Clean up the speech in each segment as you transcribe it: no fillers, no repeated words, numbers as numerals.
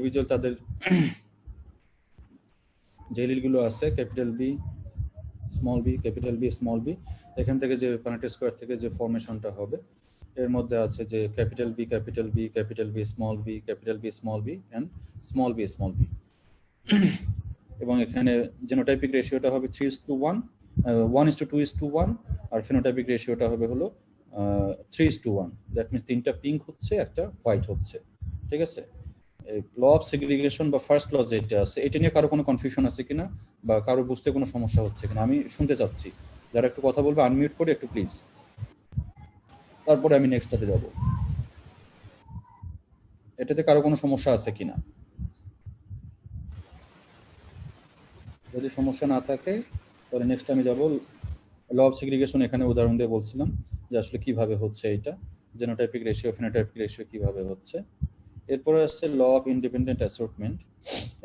Individual তাদের যে এলিলগুলো আছে capital B small B capital B small B, এখান থেকে যে পানেট স্কোয়ার থেকে যে ফরমেশনটা হবে এর মধ্যে আছে যে capital B capital B capital B small B capital B small B and small B. এবং এখানে জেনোটাইপিক রেশিওটা হবে 3:1, 1:2:1, আর ফিনোটাইপিক রেশিওটা হবে হলো 3:1। দ্যাট মিনস তিনটা পিঙ্ক হচ্ছে, একটা হোয়াইট হচ্ছে। ঠিক আছে, ল অফ সেগ্রিগেশন বা ফার্স্ট ল যেটা আছে এটা নিয়ে কারো কোনো কনফিউশন আছে কিনা বা কারো বুঝতে কোনো সমস্যা হচ্ছে কিনা আমি শুনতে চাচ্ছি। যারা একটু কথা বলবে আনমিউট করে একটু প্লিজ, তারপরে আমি নেক্সটটাতে যাব। এটাতে কারো কোনো সমস্যা আছে কিনা? যদি সমস্যা না থাকে তাহলে নেক্সট আমি যাব ল অফ সেগ্রিগেশন। এখানে উদাহরণ দিয়ে বলছিলাম যে আসলে কিভাবে হচ্ছে এটা, জেনোটাইপিক রেশিও ফিনোটাইপিক রেশিও কিভাবে হচ্ছে। এরপরে আসছে ল অফ ইন্ডিপেন্ডেন্ট অ্যাসর্টমেন্ট।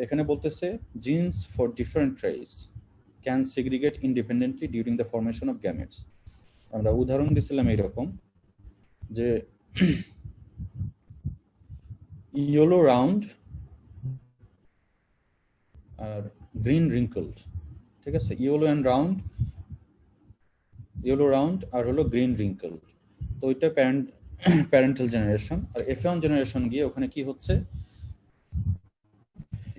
এখানে বলতেছে genes for different traits can segregate independently during the formation of gametes. আমরা উদাহরণ দিয়েছিলাম এইরকম যে ইয়েলো রাউন্ড আর গ্রিন রিঙ্কলড। ঠিক আছে, ইয়েলো রাউন্ড আর হলো গ্রিন রিঙ্কলড। তো ওইটা প্যারেন্টাল জেনারেশন। আর F1 জেনারেশন গিয়ে ওখানে কি হচ্ছে,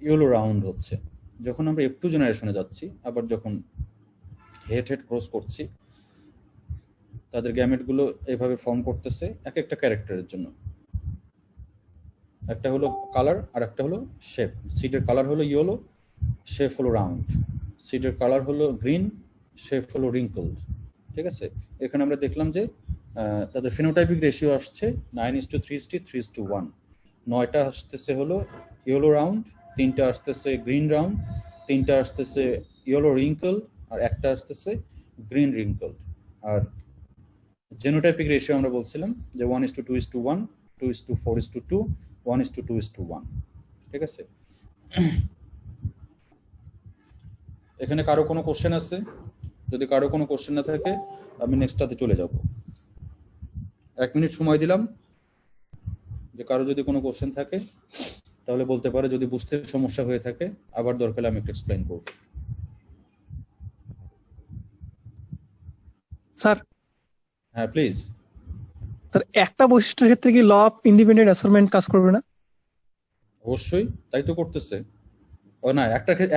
ইয়েলো রাউন্ড হচ্ছে। যখন আমরা F2 জেনারেশনে যাচ্ছি, আবার যখন হেড ক্রস করছি, তাদের গ্যামেটগুলো এইভাবে ফর্ম করতেছে এক একটা ক্যারেক্টারের জন্য। একটা হলো কালার আর একটা হলো শেপ। সিডের কালার হলো ইয়েলো, শেপ হলো রাউন্ড। সিডের কালার হলো গ্রিন, শেপ হলো রিঙ্কলড। ঠিক আছে, এখানে আমরা দেখলাম যে তাদের ফিনোটাইপিক রেশিও আসছে 9:3:3:1। 9টা আসতেছে হলো ইয়েলো রাউন্ড, 3টা আসতেছে গ্রিন রাউন্ড, 3টা আসতেছে ইয়েলো রিঙ্কল, আর একটা আসতেছে গ্রিন রিঙ্কল। আর জেনোটাইপিক রেশিও আমরা বলছিলাম যে 1:2:1, 2:4:2, 1:2:1। ঠিক আছে, এখানে কারো কোনো কোশ্চেন আছে? যদি কারো কোনো কোশ্চেন না থাকে আমি নেক্সটটাতে চলে যাব। 1 মিনিট সময় দিলাম, যে কারো যদি কোনো কোশ্চেন থাকে তাহলে বলতে পারে, যদি বুঝতে সমস্যা হয়ে থাকে আবার দরকার আমি একটু এক্সপ্লেইন করব। স্যার, হ্যাঁ প্লিজ। স্যার একটা বৈশিষ্ট্যের ক্ষেত্রে কি ল অফ ইন্ডিপেন্ডেন্ট অ্যাসার্টমেন্ট কাজ করবে না? অবশ্যই, তাই তো করতেছে। ও না,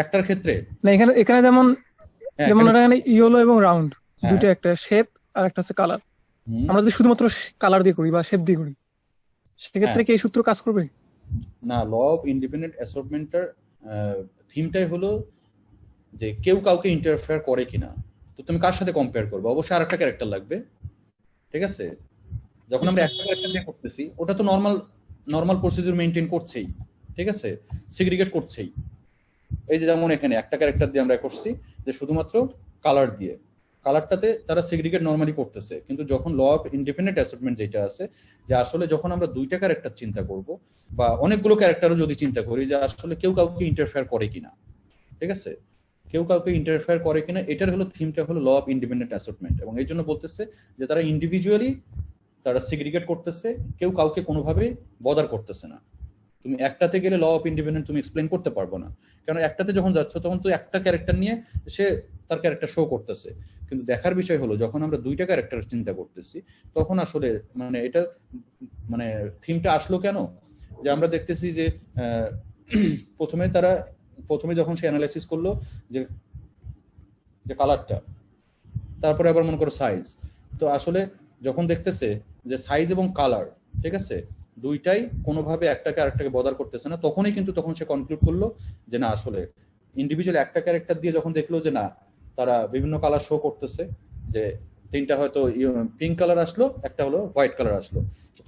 একটার ক্ষেত্রে না, এখানে যেমন হ্যাঁ, যেমন এখানে ইয়েলো এবং রাউন্ড হ্যাঁ। দুটো, একটা শেপ আর একটা হচ্ছে কালার। আমরা যদি শুধুমাত্র কালার দিয়ে করি বা শেপ দিয়ে করি, সেক্ষেত্রে কি এই সূত্র কাজ করবে? না, ল অফ ইন্ডিপেন্ডেন্ট অ্যাসর্টমেন্টের থিমটাই হলো যে কেউ কাউকে ইন্টারফেয়ার করে কিনা। তো তুমি কার সাথে কম্পেয়ার করবে? অবশ্যই আরেকটা ক্যারেক্টার লাগবে। ঠিক আছে, যখন আমরা একটা ক্যারেক্টার দিয়ে করতেছি ওটা তো নর্মাল প্রসিডিউর মেইনটেইন করছেই। ঠিক আছে, সেগ্রিগেট করছেই। এই যে যেমন এখানে একটা ক্যারেক্টার দিয়ে আমরা করছি যে শুধুমাত্র কালার দিয়ে, কালারটাতে তারা সেগ্রিগেট নরমালি করতেছে। কিন্তু যখন ল অফ ইন্ডিপেন্ডেন্ট অ্যাসর্টমেন্ট যেটা আছে, যে আসলে যখন আমরা দুইটা ক্যারেক্টার চিন্তা করব বা অনেকগুলো ক্যারেক্টারও যদি চিন্তা করি যে আসলে কেউ কাউকে ইন্টারফেয়ার করে কিনা, ঠিক আছে, কেউ কাউকে ইন্টারফেয়ার করে কিনা, এটার হলো থিমটা হলো ল অফ ইন্ডিপেন্ডেন্ট অ্যাসর্টমেন্ট। এবং এই জন্য বলতেছে যে তারা ইন্ডিভিজুয়ালি তারা সেগ্রিগেট করতেছে, কেউ কাউকে কোনোভাবে বদার করতেছে না। তুমি একটাতে গেলে ল অফ ইন্ডিপেন্ডেন্ট তুমি এক্সপ্লেন করতে পারবো না, কারণ একটাতে যখন যাচ্ছ তখন তো একটা ক্যারেক্টার নিয়ে সে তার ক্যারেক্টার শো করতেছে। কিন্তু দেখার বিষয় হলো যখন আমরা দুইটা ক্যারেক্টার চিন্তা করতেছি তখন আসলে মানে এটা মানে থিমটা আসলো কেন, যে আমরা দেখতেছি যে প্রথমে যখন সে অ্যানালাইসিস করলো যে কালারটা, তারপরে আবার মনে করো সাইজ। তো আসলে যখন দেখতেছে যে সাইজ এবং কালার, ঠিক আছে, দুইটাই কোনোভাবে একটাকে আরেকটাকে বদার করতেছে না, তখন সে কনক্লুড করলো যে না, আসলে ইন্ডিভিজুয়াল একটা ক্যারেক্টার দিয়ে যখন দেখলো যে না তারা বিভিন্ন কালার শো করতেছে, যে তিনটা হয়তো পিঙ্ক কালার আসলো, একটা হলো হোয়াইট কালার আসলো,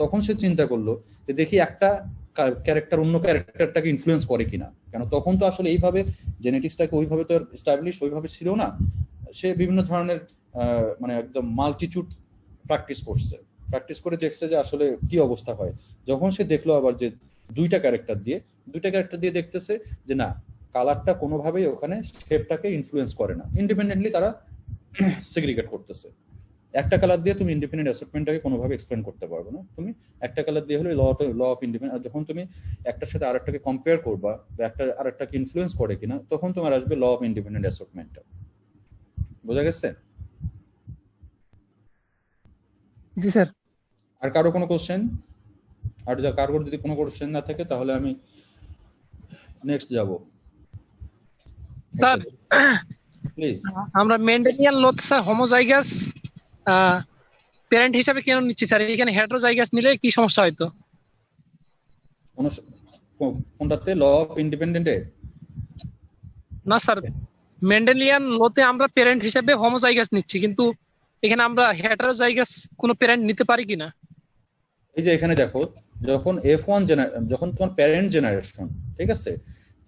তখন সে চিন্তা করলো যে দেখি একটা ক্যারেক্টার অন্য ক্যারেক্টারটাকে ইনফ্লুয়েন্স করে কিনা। কেন তখন তো আসলে এইভাবে জেনেটিক্সটাকে ওইভাবে তো এস্টাবলিশ ওইভাবে ছিল না। সে বিভিন্ন ধরনের মানে একদম মাল্টিটিউড প্র্যাকটিস করে দেখছে যে আসলে কি অবস্থা হয়। যখন সে দেখলো আবার যে দুইটা ক্যারেক্টার দিয়ে দেখতেছে যে না, কালারটা কোনোভাবেই ওখানে শেপটাকে ইনফ্লুয়েন্স করে না, ইন্ডিপেন্ডেন্টলি তারা সেগ্রিগেট করতেছে। একটা কালার দিয়ে তুমি ইন্ডিপেন্ডেন্ট অ্যাসর্টমেন্টটাকে কোনোভাবে এক্সপ্লেন করতে পারবে না। তুমি একটা কালার দিয়ে হলে ল অফ ইন্ডিপেন্ডেন্ট, যখন তুমি একটার সাথে আরেকটাকে কম্পেয়ার করবা বা একটা আরেকটাকে ইনফ্লুয়েন্স করে কিনা, তখন তোমার আসবে ল অফ ইন্ডিপেন্ডেন্ট অ্যাসর্টমেন্টটা। বোঝা গেছে? জি স্যার। আর কারো কোনো কোশ্চেন? আর কারোর যদি কোনো কোশ্চেন না থাকে তাহলে আমি নেক্সট যাব। Sir please. আমরা মেন্ডেলিয়ান লোতে স্যার হোমোজাইগাস প্যারেন্ট হিসাবে কেন নিচ্ছি স্যার? এখানে হেটারোজাইগাস নিলে কি সমস্যা হয়তো? কোনটাতে? ল অফ ইন্ডিপেন্ডেন্টে? না স্যার, মেন্ডেলিয়ান লোতে আমরা প্যারেন্ট হিসাবে হোমোজাইগাস নিচ্ছি, কিন্তু এখানে আমরা হেটারোজাইগাস কোনো প্যারেন্ট নিতে পারি কিনা? এই যে এখানে দেখো, যখন F1 যখন তোমার প্যারেন্ট জেনারেশন, ঠিক আছে,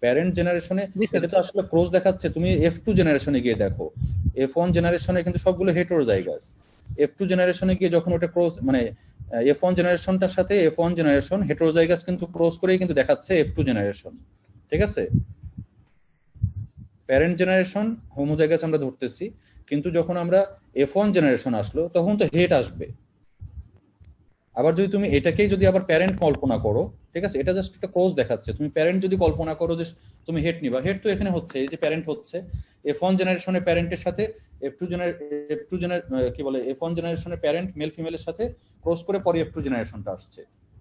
প্যারেন্ট জেনারেশনে এটা তো আসলে ক্রস দেখাচ্ছে। তুমি F2 জেনারেশনে গিয়ে দেখো, F1 জেনারেশনে কিন্তু সবগুলো হেটারোজাইগাস। F2 জেনারেশনে গিয়ে যখন ওটা ক্রস, মানে F1 জেনারেশনটার সাথে F1 জেনারেশন হেটারোজাইগাস কিন্তু ক্রস করেই কিন্তু দেখাচ্ছে F2 জেনারেশন, ঠিক আছে। প্যারেন্ট জেনারেশন হোমোজাইগাস আমরা ধরতেছি, কিন্তু যখন আমরা F1 জেনারেশন আসলো তখন তো হেট আসবে। আবার যদি তুমি এটাকেই যদি আবার প্যারেন্ট কল্পনা করো, ঠিক আছে, এটা জাস্ট একটা ক্রস দেখাচ্ছে। তুমি প্যারেন্ট যদি কল্পনা করো যে তুমি হেড নিবা, হেড তো এখানে হচ্ছে, এই যে প্যারেন্ট হচ্ছে F1 জেনারেশনের প্যারেন্টের সাথে F2 কি বলে F1 জেনারেশনের প্যারেন্ট মেল ফিমেলের সাথে ক্রস করে পরে F2 জেনারেশনটা আসছে,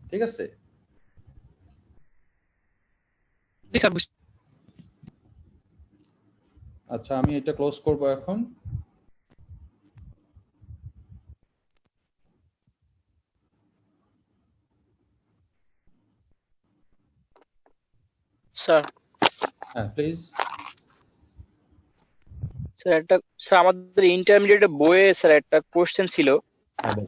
ঠিক আছে। আচ্ছা, আমি এটা ক্লোজ করব এখন। স্যার হ্যাঁ প্লিজ। স্যার আমাদের ইন্টারমিডিয়েট বইয়ে স্যার একটা কোশ্চেন ছিল,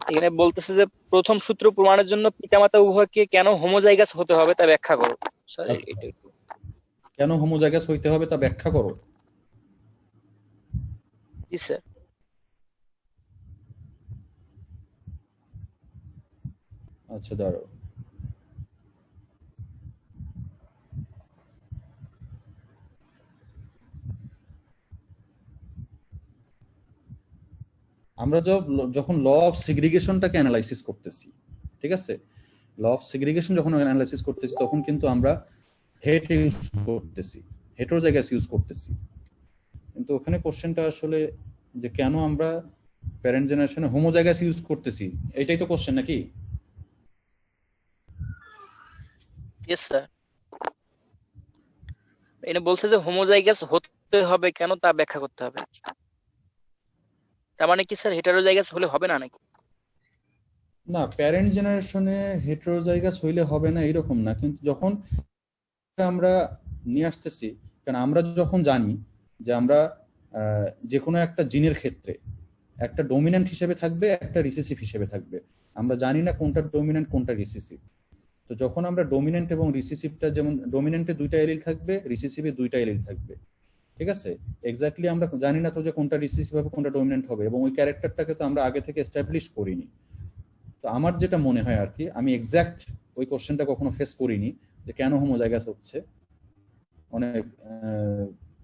এখানে বলতেছে যে প্রথম সূত্র প্রমাণের জন্য পিতামাতা উভয়কে কেন হোমোজাইগাস হতে হবে তা ব্যাখ্যা করো। স্যার এটা একটু কেন হোমোজাইগাস হইতে হবে তা ব্যাখ্যা করো। জি স্যার। আচ্ছা দাঁড়াও, আমরা যখন ল অফ সেগ্রিগেশনটাকে অ্যানালাইসিস করতেছি, ঠিক আছে, ল অফ সেগ্রিগেশন যখন অ্যানালাইসিস করতেছি তখন কিন্তু আমরা হেট ইউজ করতেছি, হেটারোজাইগাস ইউজ করতেছি। কিন্তু ওখানে কোশ্চেনটা আসলে যে কেন আমরা প্যারেন্ট জেনারেশনে হোমোজাইগাস ইউজ করতেছি, এটাই তো কোশ্চেন নাকি? Yes sir. এখানে বলছে যে হোমোজাইগাস হতে হবে কেন তা ব্যাখ্যা করতে হবে। তার মানে কি স্যার হেটারোজাইগাস হলে হবে না নাকি? না, প্যারেন্ট জেনারেশনে হেটারোজাইগাস হইলে হবে না এরকম না, কিন্তু যখন আমরা নিয়ে আসতেছি, কারণ আমরা যখন জানি যে আমরা যে কোনো একটা জিনের ক্ষেত্রে একটা ডমিন্যান্ট হিসেবে থাকবে, একটা রিসেসিভ হিসেবে থাকবে, আমরা জানি না কোনটা ডমিন্যান্ট কোনটা রিসেসিভ। তো যখন আমরা ডমিন্যান্ট এবং রিসেসিভটা, যেমন ডমিন্যান্টে 2টা এলিল থাকবে, রিসেসিভে 2টা এলিল থাকবে, ঠিক আছে, এক্স্যাক্টলি আমরা জানি না তো যে কোনটা রিসেসিভ হবে কোনটা ডমিন্যান্ট হবে, এবং ওই ক্যারেক্টারটাকে তো আমরা আগে থেকে এস্টাবলিশ করিনি। তো আমার যেটা মনে হয় আর কি, আমি এক্স্যাক্ট ওই কোশ্চেনটা কখনো ফেস করিনি যে কেন হোমোজাইগাস হচ্ছে, অনেক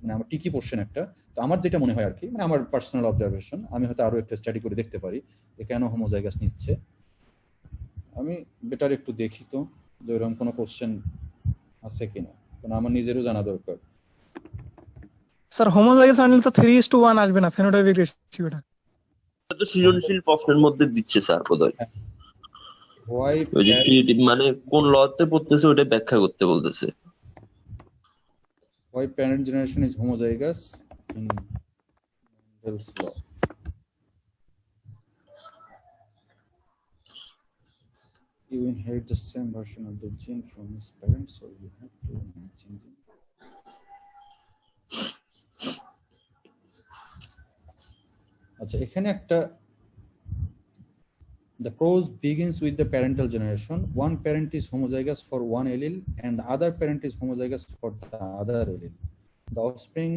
মানে আমার টিকি কোশ্চেন একটা। তো আমার যেটা মনে হয় আর কি, মানে আমার পার্সোনাল অবজারভেশন, আমি হয়তো আরো একটা স্টাডি করে দেখতে পারি যে কেন হোমোজাইগাস নিচ্ছে। আমি বেটার একটু দেখি তো যে এরকম কোনো কোশ্চেন আছে কিনা, কারণ আমার নিজেরও জানা দরকার। স্যার হোমোজাইগাস আনলে তো 3:1 আসবে না ফেনোটাইপিক রেশিওটা। তো সৃজনশীল প্রশ্নের মধ্যে দিচ্ছে স্যার বোধহয়। হোয়াই ওই যে ক্রিয়েটিভ মানে কোন লতে পড়তেছে ওটা ব্যাখ্যা করতে বলতেছে। Why parent generation is homozygous in Mendel's law? You inherit the same version of the gene from his parents, so you have to matching them. আচ্ছা, এখানে একটা, the prose begins with the parental generation. One parent is homozygous for one allele and the other parent is homozygous for the other allele. The offspring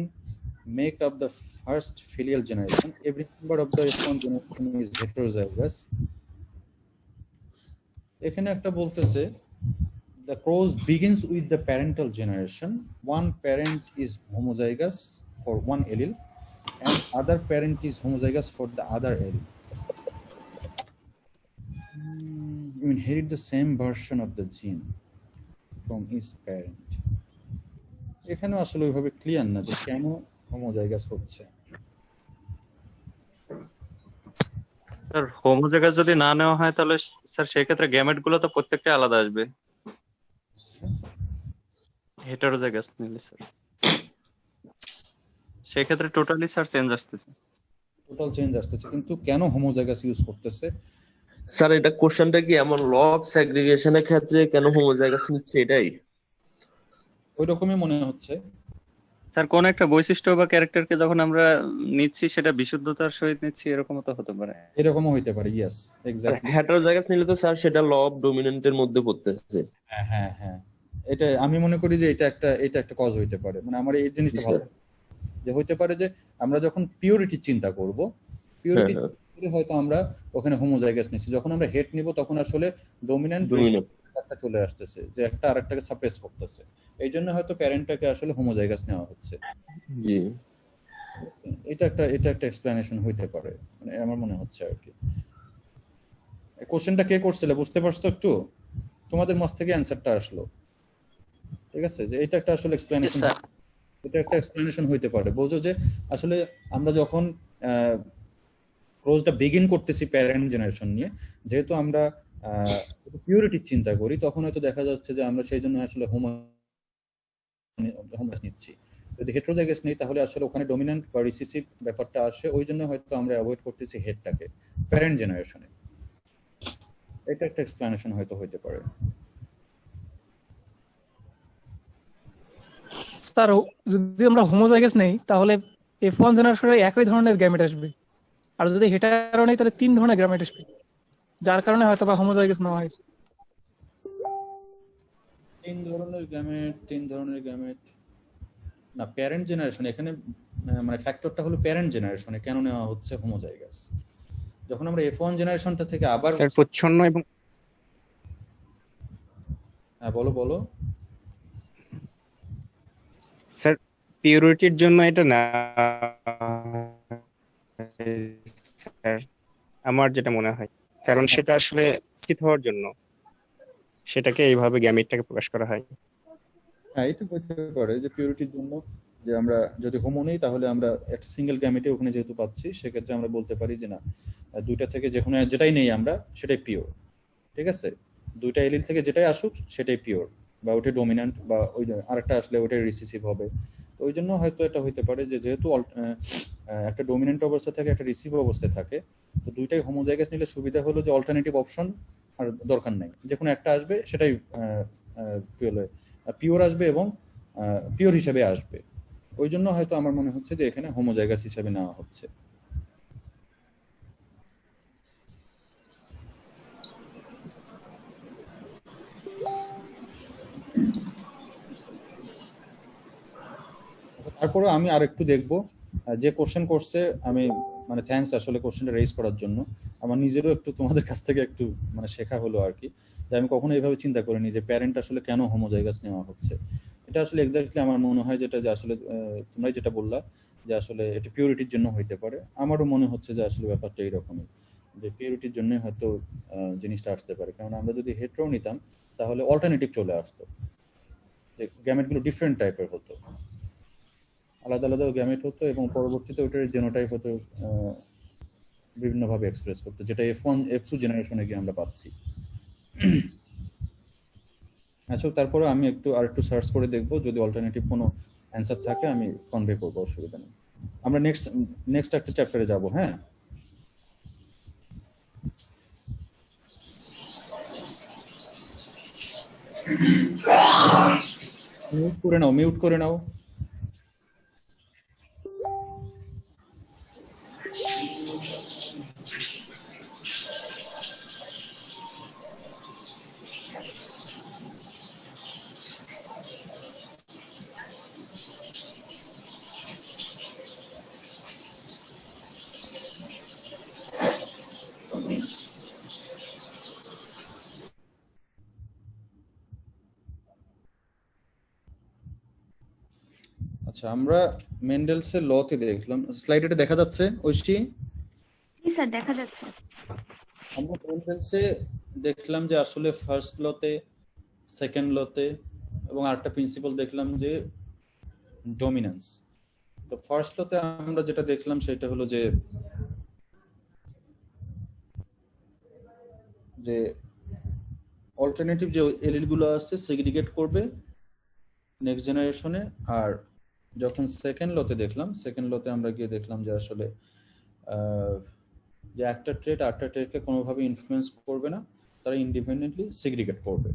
make up the first filial generation. Every member of the F1 generation is heterozygous. এখানে একটা বলতেছে the prose begins with the parental generation. One parent is homozygous for one allele and other parent is homozygous for the other allele. You inherit the same version of the gene from its parent. এখানে আসলে ওইভাবে clear না যে কেন homozygous হচ্ছে। Sir homozygous যদি না নেওয়া হয় তাহলে স্যার সেক্ষেত্রে গ্যামেট গুলো তো প্রত্যেকটা আলাদা আসবে, হেটারোজাইগাস নিলে স্যার সেক্ষেত্রে টোটালি স্যার চেঞ্জ আসতেছে। টোটাল চেঞ্জ আসতেছে, কিন্তু কেন হোমোজাইগাস ইউজ করতেছে? স্যার এটা কোশ্চেনটা কি এমন ল অফ সেগ্রিগেশনের ক্ষেত্রে কেন হোমোজাইগাস নিচ্ছে এটাই? ওই রকমই মনে হচ্ছে। স্যার কোন একটা বৈশিষ্ট্য বা ক্যারেক্টারকে যখন আমরা নিচ্ছি সেটা বিশুদ্ধতার সহিত নিচ্ছি, এরকমও তো হতে পারে। এরকমও হইতে পারে, ইয়েস এক্স্যাক্টলি। হেটারোজাইগাস নিলে তো স্যার সেটা ল অফ ডমিনেন্টের মধ্যে পড়তেছে। হ্যাঁ হ্যাঁ হ্যাঁ, এটা আমি মনে করি যে এটা একটা কজ হইতে পারে। মানে আমার এই জিনিসটা ভালো লাগে যে হইতে পারে যে আমরা যখন পিউরিটি চিন্তা করব, পিউরিটি হয়তো আমরা ওখানে হোমোজাইগাস নিচ্ছি, যখন আমরা হেড নিব তখন আসলে ডমিন্যান্ট একটা চলে আসতেছে যে একটা আরেকটাকে সাপ্রেস করতেছে, এই জন্য হয়তো প্যারেন্টটাকে আসলে হোমোজাইগাস নেওয়া হচ্ছে। জি, এটা একটা এক্সপ্লেনেশন হইতে পারে, মানে আমার মনে হচ্ছে আর কি। কোশ্চেনটা কে করছিল বুঝতে পারছো একটু? তোমাদের মাঝ থেকে অ্যানসারটা আসলো, ঠিক আছে? যে এটা একটা আসলে এক্সপ্লেনেশন, এটা একটা এক্সপ্লেনেশন হইতে পারে। বোঝো যে আসলে আমরা যখন ক্রসটা বিগিন করতেছি প্যারেন্ট জেনারেশন নিয়ে, যেহেতু আমরা পিউরিটির চিন্তা করি, তখন হয়তো দেখা যাচ্ছে যে আমরা সেই জন্য আসলে হোমোজাইগাস নিচ্ছি। যদি হেটারোজাইগাস নেই তাহলে আসলে ওখানে ডমিন্যান্ট বা রিসিসিভ ব্যাপারটা আসে, ওই জন্য হয়তো আমরা অ্যাভয়েড করতেছি হেডটাকে প্যারেন্ট জেনারেশনে। এটা একটা এক্সপ্লেনেশন হয়তো হইতে পারে। স্যার যদি আমরা হোমোজাইগাস নেই তাহলে F1 জেনারেশনে একই ধরনের গ্যামেট আসবে, আর যদি হেটারো নেই তাহলে 3 ধরনের গ্যামেট আসবে, যার কারণে হয়তো বা হোমোজাইগাস নেওয়া হয়েছে। 3 ধরনের গ্যামেট না, প্যারেন্ট জেনারেশন এখানে মানে ফ্যাক্টরটা হলো প্যারেন্ট জেনারেশনে কেন নেওয়া হচ্ছে হোমোজাইগাস। যখন আমরা F1 জেনারেশনটা থেকে আবার স্যার প্রচ্ছন্ন এবং হ্যাঁ বলো স্যার পিউরিটির জন্য এটা না স্যার, আমার যেটা মনে হয়, কারণ সেটা আসলে চিত হওয়ার জন্য সেটাকে এইভাবে গ্যামেটটাকে প্রকাশ করা হয়। হ্যাঁ, এটা বলতে পারে যে পিউরিটির জন্য, যে আমরা যদি হোমো নেই তাহলে আমরা একটা সিঙ্গেল গ্যামেটে ওখানে যেহেতু পাচ্ছি, সেক্ষেত্রে আমরা বলতে পারি যে না, দুইটা থেকে যে কোনো যেটাই নেই আমরা সেটাই পিওর, ঠিক আছে? দুইটা এলিল থেকে যেটাই আসুক সেটাই পিওর, বা ওটাই ডমিন্যান্ট, বা ওই আরেকটা আসলে ওটাই রিসিসিভ হবে। তো ওই জন্য হয়তো এটা হইতে পারে যে যেহেতু একটা ডমিন্যান্ট অবস্থা থেকে একটা রিসিভ অবস্থায় থাকে, তো দুইটাই হোমোজাইগাস নিলে সুবিধা হলো যে অল্টারনেটিভ অপশন আর দরকার নাই, যে কোনো একটা আসবে সেটাই পিওর আসবে এবং পিওর হিসেবে আসবে। ওই জন্য হয়তো আমার মনে হচ্ছে যে এখানে হোমোজাইগাস হিসেবে নেওয়া হচ্ছে। তারপরে আমি আরেকটু দেখব যে কোশ্চেন করছে, আমি মানে থ্যাঙ্কস আসলে কোশ্চেনটা রেজ করার জন্য। আমার নিজেরও একটু তোমাদের কাছ থেকে একটু মানে শেখা হলো আর কি, যে আমি কখনো এইভাবে চিন্তা করিনি যে প্যারেন্ট আসলে কেন হোমোজাইগাস নেওয়া হচ্ছে। এটা আসলে এক্স্যাক্টলি আমার মনে হয় যেটা, যে আসলে তোমরাই যেটা বললা যে আসলে এটা পিউরিটির জন্য হইতে পারে। আমারও মনে হচ্ছে যে আসলে ব্যাপারটা এইরকমই, যে পিউরিটির জন্য হয়তো জিনিসটা আসতে পারে। কারণ আমরা যদি হেটেরো নিতাম তাহলে অল্টারনেটিভ চলে আসতো, যে গ্যামেটগুলো ডিফারেন্ট টাইপের হতো, আলাদা আলাদা গ্যামেট হতো, এবং পরবর্তীতে ওটার জেনোটাইপ হতো বিভিন্নভাবে এক্সপ্রেস করতো, যেটা F1 F2 জেনারেশনে গিয়ে আমরা পাচ্ছি। আচ্ছা, তারপরে আমি আরেকটু সার্চ করে দেখবো, যদি অল্টারনেটিভ কোনো অ্যান্সার থাকে আমি কনভে করবো, অসুবিধা নেই। আমরা নেক্সট একটা চ্যাপ্টারে যাব। হ্যাঁ, মিউট করে নাও। আচ্ছা, আমরা মেন্ডেলসের লতে দেখলাম। স্লাইডে দেখা যাচ্ছে ঐশী? জি স্যার, দেখা যাচ্ছে। আমরা মেন্ডেলসে দেখলাম যে আসলে ফার্স্ট লতে, সেকেন্ড লতে এবং আরেকটা প্রিন্সিপাল দেখলাম যে ডমিনেন্স। তো ফার্স্ট লতে আমরা যেটা দেখলাম সেটা হলো যে যে অল্টারনেটিভ যে এলিল গুলো আছে সেগ্রিগেট করবে নেক্সট জেনারেশনে। আর যখন সেকেন্ড লতে দেখলাম, সেকেন্ড লতে আমরা গিয়ে দেখলাম যে আসলে যে একটা ট্রেড আরেকটা ট্রেডকে কোনোভাবে ইনফ্লুয়েন্স করবে না, তারা ইন্ডিপেন্ডেন্টলি সেগ্রিগেট করবে।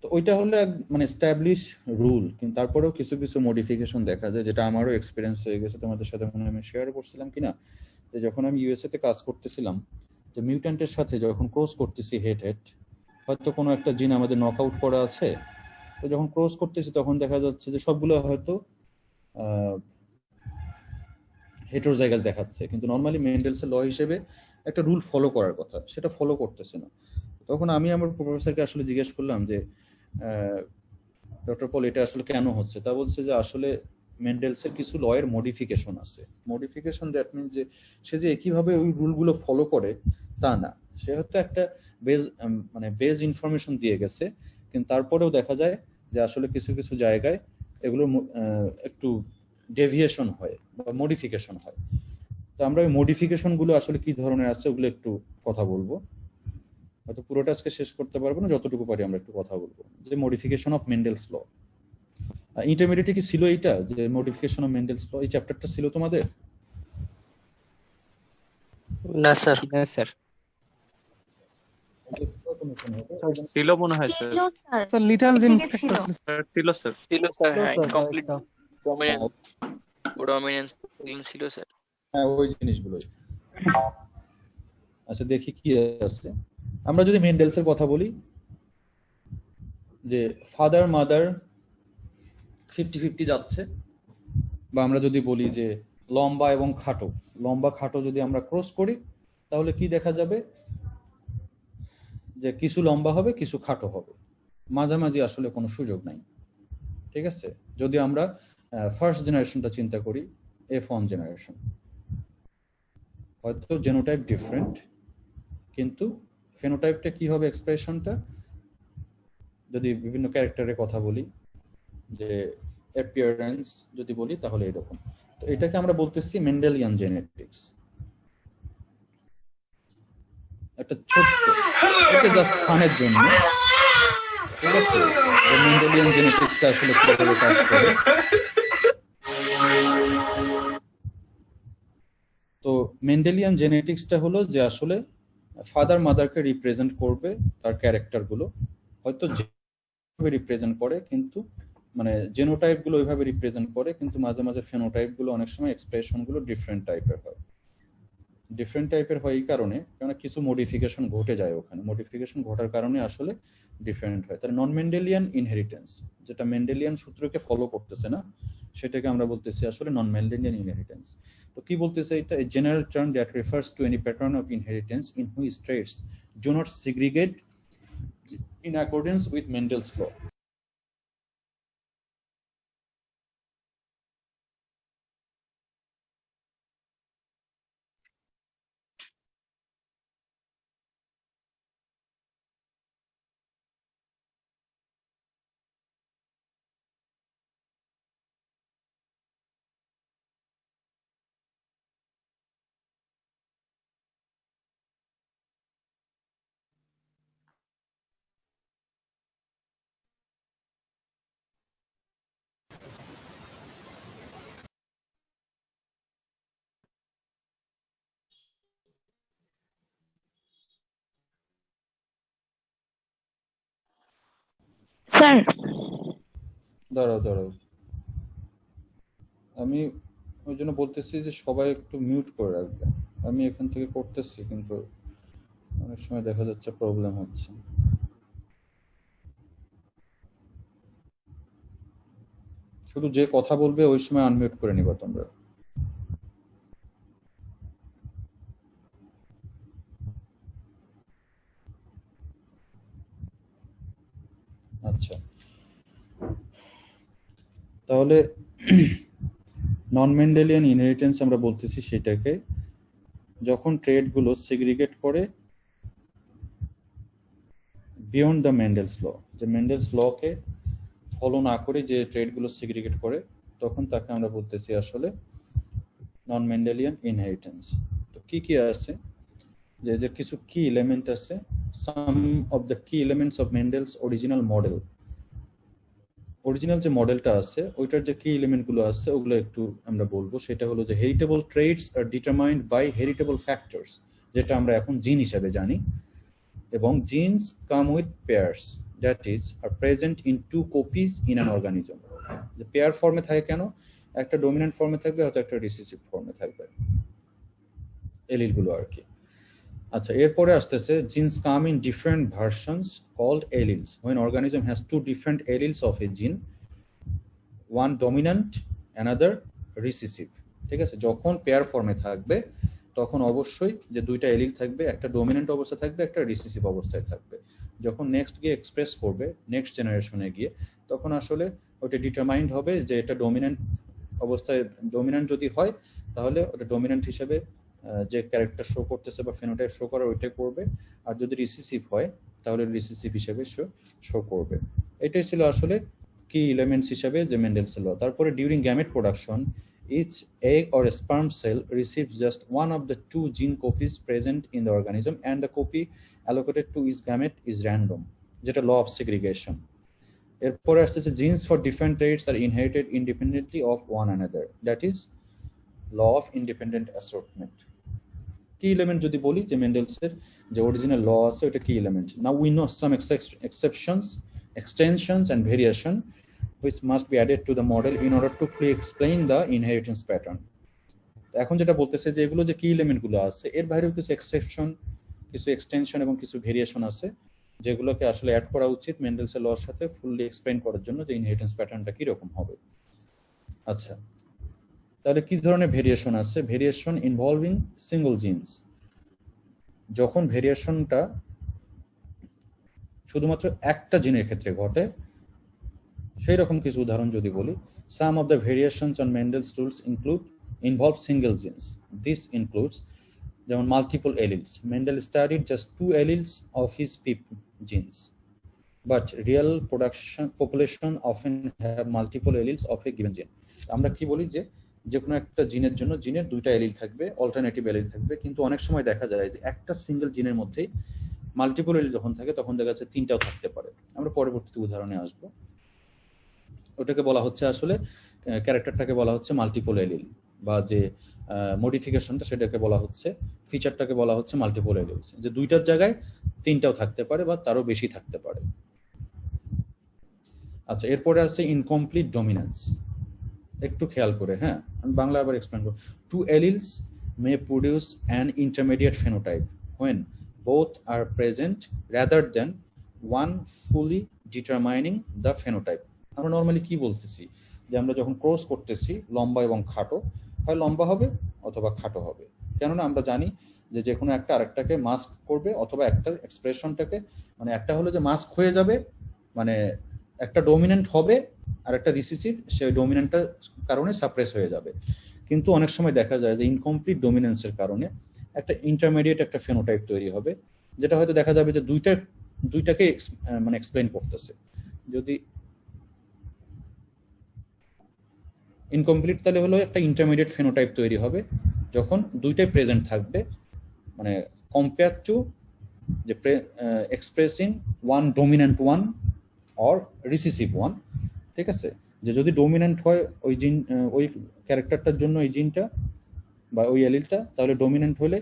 তো ওইটা হলো মানে এস্টাবলিশ রুল, কিন্তু তারপরেও কিছু কিছু মডিফিকেশন দেখা যায়, যেটা আমারও এক্সপিরিয়েন্স হয়ে গেছে, তোমাদের সাথে মনে হয় আমি শেয়ার করছিলাম কিনা, যে যখন আমি ইউএসএ তে কাজ করতেছিলাম, যে মিউট্যান্টের সাথে যখন ক্রস করতেছি হেড হেড, হয়তো কোনো একটা জিন আমাদের নক আউট করা আছে, তো যখন ক্রস করতেছি তখন দেখা যাচ্ছে যে সবগুলো হয়তো হেটেরোজাইগাস দেখাচ্ছে, কিন্তু নর্মালি মেন্ডেলসের ল হিসেবে একটা রুল ফলো করার কথা, সেটা ফলো করতেছে না। তখন আমি আমার প্রফেসরকে আসলে জিজ্ঞেস করলাম যে ডক্টর পল, এটা আসলে কেন হচ্ছে? তা বলছে যে আসলে মেন্ডেলসের কিছু লয়ের মডিফিকেশন আছে। মডিফিকেশন দ্যাট মিনস যে সে যে একইভাবে ওই রুলগুলো ফলো করে তা না, সে হয়তো একটা মানে বেজ ইনফরমেশন দিয়ে গেছে, কিন্তু তারপরেও দেখা যায় যে আসলে কিছু কিছু জায়গায় এগুলোর একটু ডেভিয়েশন হয় বা মডিফিকেশন হয়। তো আমরা ওই মডিফিকেশন গুলো আসলে কি ধরনের আছে ওগুলো একটু কথা বলবো, হয়তো পুরোটা আজকে শেষ করতে পারবো না, যতটুকু পারি আমরা একটু কথা বলবো। যে মডিফিকেশন অফ মেন্ডেলস ল, ইন্টারমিডিয়েটে কি ছিল এইটা, যে মডিফিকেশন অফ মেন্ডেলস ল, এই চ্যাপ্টারটা ছিল তোমাদের? না স্যার। হ্যাঁ স্যার, ছিল মনে হয় স্যার। ছিল স্যার, স্যার লিথাল জিন থেকে ছিল। ফ্যাক্টর ছিল। ছিল স্যার। ছিল স্যার, হ্যাঁ, স্যার, কমপ্লিট একটা। ডমিনেন্স ছিল স্যার। হ্যাঁ, ওই জিনিসগুলোই। আচ্ছা দেখি কি আছে। আমরা যদি মেন্ডেলসের কথা বলি, যে ফাদার মাদার 50-50 যাচ্ছে, বা আমরা যদি বলি যে লম্বা এবং খাটো, লম্বা খাটো যদি আমরা ক্রস করি তাহলে কি দেখা যাবে, যে কিছু লম্বা হবে কিছু খাটো হবে, মাঝামাঝি আসলে কোনো সুযোগ নাই। ঠিক আছে, যদি আমরা ফার্স্ট জেনারেশনটা চিন্তা করি, F1 জেনারেশন, হয়তো জেনোটাইপ ডিফারেন্ট, কিন্তু ফেনোটাইপটা কি হবে, এক্সপ্রেশনটা যদি বিভিন্ন ক্যারেক্টারের কথা বলি, যে অ্যাপিয়ারেন্স যদি বলি, তাহলে এরকম। তো এটাকে আমরা বলতেছি মেন্ডেলিয়ান জেনেটিক্স। একটা ছোট্ট, এটা জাস্ট ফানের জন্য, ঠিক আছে, যে মেন্ডেলিয়ান জেনেটিক্সটা আসলে কিভাবে কাজ করে। তো মেন্ডেলিয়ান জেনেটিক্সটা হলো যে আসলে ফাদার মাদারকে রিপ্রেজেন্ট করবে, তার ক্যারেক্টার গুলো হয়তো রিপ্রেজেন্ট করে, কিন্তু মানে জেনোটাইপ গুলো ওইভাবে রিপ্রেজেন্ট করে, কিন্তু মাঝে মাঝে ফেনোটাইপ গুলো অনেক সময় এক্সপ্রেশন গুলো ডিফারেন্ট টাইপের হয়। ডিফারেন্ট টাইপের হয় এই কারণে, কারণ কিছু মডিফিকেশন ঘটে যায় ওখানে, মডিফিকেশন ঘটার কারণে আসলে ডিফারেন্ট হয়। তাহলে নন মেন্ডেলিয়ান ইনহেরিটেন্স, যেটা মেন্ডেলিয়ান সূত্রকে ফলো করতেছে না, সেটাকে আমরা বলতেছি আসলে নন মেন্ডেলিয়ান ইনহেরিটেন্স। তো কি বলতেছে এটা, a general term that refers to any pattern of inheritance in which traits do not segregate in accordance with Mendel's law. Sir, দাঁড়াও, আমি ওই জন্য বলতেছি যে সবাই একটু মিউট করে রাখবে। আমি এখান থেকে করতেছি, কিন্তু অনেক সময় দেখা যাচ্ছে প্রবলেম হচ্ছে। শুধু যে কথা বলবে ওই সময় আনমিউট করে নিবা তোমরা। আচ্ছা, তাহলে নন মেন্ডেলিয়ান ইনহেরিটেন্স আমরা বলতেছি সেটাকে যখন ট্রেডগুলো সেগ্রিগেট করে বিয়ন্ড দ্য মেন্ডেলস ল, যে মেন্ডেলস লকে ফলো না করে যে ট্রেডগুলো সেগ্রিগেট করে, তখন তাকে আমরা বলতেছি আসলে নন মেন্ডেলিয়ান ইনহেরিটেন্স। তো কি কি আছে, যে এদের কিছু কি এলিমেন্ট আছে, সাম অফ দ্য কি elements of মেন্ডেলস original model. Original যে মডেলটা আছে ওইটার যে কি এলিমেন্টগুলো আছে ওগুলো একটু আমরা বলবো। সেটা হলো যে heritable traits are determined by heritable factors, যেটা আমরা এখন জিন হিসাবে জানি, এবং genes come with pairs that is are present in two copies in an organism. যে পেয়ার ফর্মে থাকে কেন, একটা ডমিনেন্ট ফর্মে থাকবে হয়তো একটা রিসিসিভ ফর্মে থাকবে, এলিলগুলো আর কি। আচ্ছা, এরপরে আসতেছে genes come in different versions called alleles when organism has two different alleles of a gene, one dominant another recessive। ঠিক আছে, যখন পেয়ার ফর্মে থাকবে তখন অবশ্যই যে দুইটা এলিল থাকবে, একটা ডমিনেন্ট অবস্থা থাকবে, একটা রিসিসিভ অবস্থায় থাকবে। যখন নেক্সট গিয়ে এক্সপ্রেস করবে নেক্সট জেনারেশনে গিয়ে, তখন আসলে ওটা ডিটারমাইন্ড হবে যে এটা ডমিনেন্ট অবস্থায়, ডমিনেন্ট যদি হয় তাহলে ওটা ডমিনেন্ট হিসেবে যে ক্যারেক্টার শো করতেছে বা ফেনোটাইপ শো করে ওইটাই করবে, আর যদি রিসিসিভ হয় তাহলে রিসিসিভ হিসেবে শো করবে। এটাই ছিল আসলে কি এলিমেন্টস হিসেবে যে মেন্ডেলস ল। তারপরে during gamete production each egg or a sperm cell receives just one of the two gene copies present in the organism and the copy allocated to each gamete is random, যেটা law of segregation. এরপরে আসতেছে genes for different traits are inherited independently of one another, that is law of independent assortment. Key element যদি বলি যে মেন্ডেলসের যে original ল আছে ওটা কি element. Now we know some exceptions, extensions and variation which must be added to the model in order to fully explain the inheritance pattern। এখন যেটা বলতেছে যে এগুলো যে কি এলিমেন্টগুলো আছে এর বাইরেও কিছু এক্সেপশন, কিছু এক্সটেনশন এবং কিছু ভেরিয়েশন আছে যেগুলোকে আসলে অ্যাড করা উচিত মেন্ডেলসের লর সাথে ফুললি এক্সপ্লেইন করার জন্য যে ইনহেরিটেন্স প্যাটার্নটা কি রকম হবে। আচ্ছা, তাহলে কি ধরনের ভেরিয়েশন আছে? ভেরিয়েশন ইনভলভিং সিঙ্গল জিনস, যখন ভেরিয়েশনটা শুধুমাত্র একটা জিনের ক্ষেত্রে ঘটে সেই রকম কিছু উদাহরণ যদি বলি, some of the variations on Mendel's rules involve single genes. This includes যেমন multiple alleles. Mendel studied just 2 alleles of his genes, but real population often have multiple alleles of a given gene. আমরা কি বলি যে কোনো একটা জিনের জন্য জিনের দুইটা এলিল থাকবে, অল্টারনেটিভ এলিল থাকবে, কিন্তু অনেক সময় দেখা যায় যে একটা সিঙ্গেল জিনের মধ্যেই মাল্টিপল এলিল যখন থাকে তখন দেখা যাচ্ছে 3টাও থাকতে পারে। আমরা পরবর্তী উদাহরণে আসবো। ওটাকে বলা হচ্ছে আসলে ক্যারেক্টারটাকে বলা হচ্ছে মাল্টিপল এলিল, বা যে মডিফিকেশনটা সেটাকে বলা হচ্ছে, ফিচারটাকে বলা হচ্ছে মাল্টিপল এলিলস, যে দুইটার জায়গায় 3টাও থাকতে পারে বা তারও বেশি থাকতে পারে। আচ্ছা, এরপরে আছে ইনকমপ্লিট ডমিনেন্স। একটু খেয়াল করে, হ্যাঁ আমি বাংলা আবার এক্সপ্লেন করব। 2 alleles may produce an intermediate phenotype when both are present rather than one fully determining the phenotype। আমরা নর্মালি কি বলতেছি যে আমরা যখন ক্রস করতেছি লম্বা এবং খাটো, হয় লম্বা হবে অথবা খাটো হবে, কেননা আমরা জানি যে কোনো একটা আরেকটাকে মাস্ক করবে, অথবা একটার এক্সপ্রেশনটাকে, মানে একটা হলো যে মাস্ক হয়ে যাবে, মানে একটা ডমিনেন্ট হবে আর একটা রিসিসিভ, সেই ডমিনেন্টটার কারণে সাপ্রেস হয়ে যাবে। কিন্তু অনেক সময় দেখা যায় যে ইনকমপ্লিট ডমিনেন্সের কারণে একটা ইন্টারমিডিয়েট একটা ফেনোটাইপ তৈরি হবে, যেটা হয়তো দেখা যাবে যে দুইটাকে মানে এক্সপ্লেইন করতেছে। যদি ইনকমপ্লিট তাহলে হলো একটা ইন্টারমিডিয়েট ফেনোটাইপ তৈরি হবে যখন দুইটাই প্রেজেন্ট থাকবে, মানে কম্পেয়ার টু যে expressing one dominant one or recessive one. ঠিক আছে, যে যদি ডমিনেন্ট হয় ওই জিন, ওই ক্যারেক্টারটার জন্য ওই জিনটা বা ওই এলিলটা, তাহলে ডমিনেন্ট হলে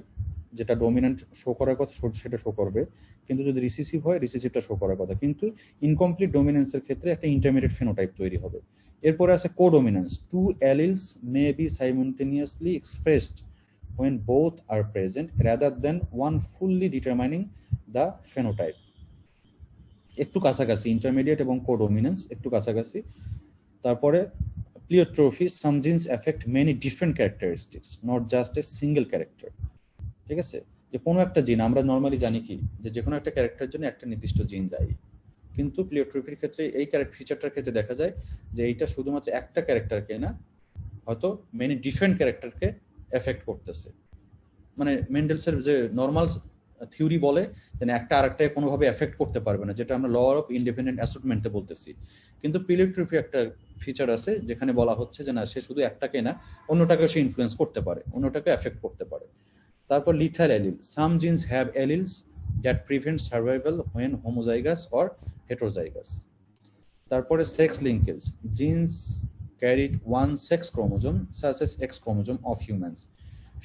যেটা ডমিনেন্ট শো করার কথা সেটা শো করবে, কিন্তু যদি রিসিসিভ হয় রিসিসিভটা শো করার কথা। কিন্তু ইনকমপ্লিট ডমিনেন্সের ক্ষেত্রে একটা ইন্টারমিডিয়েট ফেনোটাইপ তৈরি হবে। এরপরে আছে কোডমিনেন্স। 2 alleles may be simultaneously expressed when both are present rather than one fully determining the phenotype। একটু কাছাকাছি, ইন্টারমিডিয়েট এবং কোডমিনেন্স একটু কাছাকাছি। তারপরে pleiotropy, some genes affect many different characteristics not just a single character. ঠিক আছে, যে কোনো একটা জিন আমরা নর্মালি জানি কি যে কোনো একটা ক্যারেক্টারের জন্য একটা নির্দিষ্ট জিন যায়, কিন্তু প্লিওট্রপির ক্ষেত্রে এই ফিচারটার ক্ষেত্রে দেখা যায় যে এইটা শুধুমাত্র একটা ক্যারেক্টারকে না, হয়তো মেনি ডিফারেন্ট ক্যারেক্টারকে এফেক্ট করতেছে। মানে মেন্ডেলসের যে নর্মাল থিওরি বলে যে না, একটা আরেকটাকে কোনোভাবে এফেক্ট করতে পারবে না, যেটা আমরা ল অফ ইন্ডিপেন্ডেন্ট অ্যাসর্টমেন্টে বলতেছি। কিন্তু পিলিওট্রপি একটা ফিচার আছে যেখানে বলা হচ্ছে যে না, সে শুধু একটাকে না, অন্যটাকে সে ইনফ্লুয়েন্স করতে পারে, অন্যটাকে এফেক্ট করতে পারে। তারপর lethal allele, some genes have alleles that prevent survival when homozygous or heterozygous. তারপরে sex linkage, genes carried one sex chromosome such as X chromosome of humans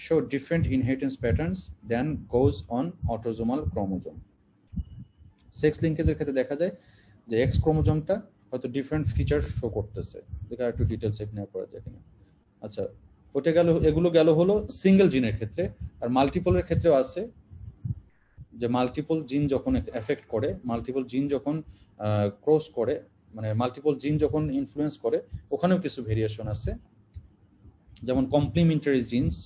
show different inheritance patterns than goes on autosomal chromosome. Sex লিঙ্কেজের ক্ষেত্রে দেখা যায় যে x ক্রোমোজোমটা হয়তো different feature show করতেছে, যেটা একটু ডিটেলস এখানে করা যায় কিনা। আচ্ছা, ওটা গেল, এগুলো গেল হলো সিঙ্গেল জিনের ক্ষেত্রে। আর মাল্টিপলের ক্ষেত্রেও আছে যে মাল্টিপল জিন যখন এফেক্ট করে, মাল্টিপল জিন যখন ক্রস করে, মানে মাল্টিপল জিন যখন ইনফ্লুয়েন্স করে, ওখানেও কিছু ভেরিয়েশন আছে, যেমন কমপ্লিমেন্টারি জিনস।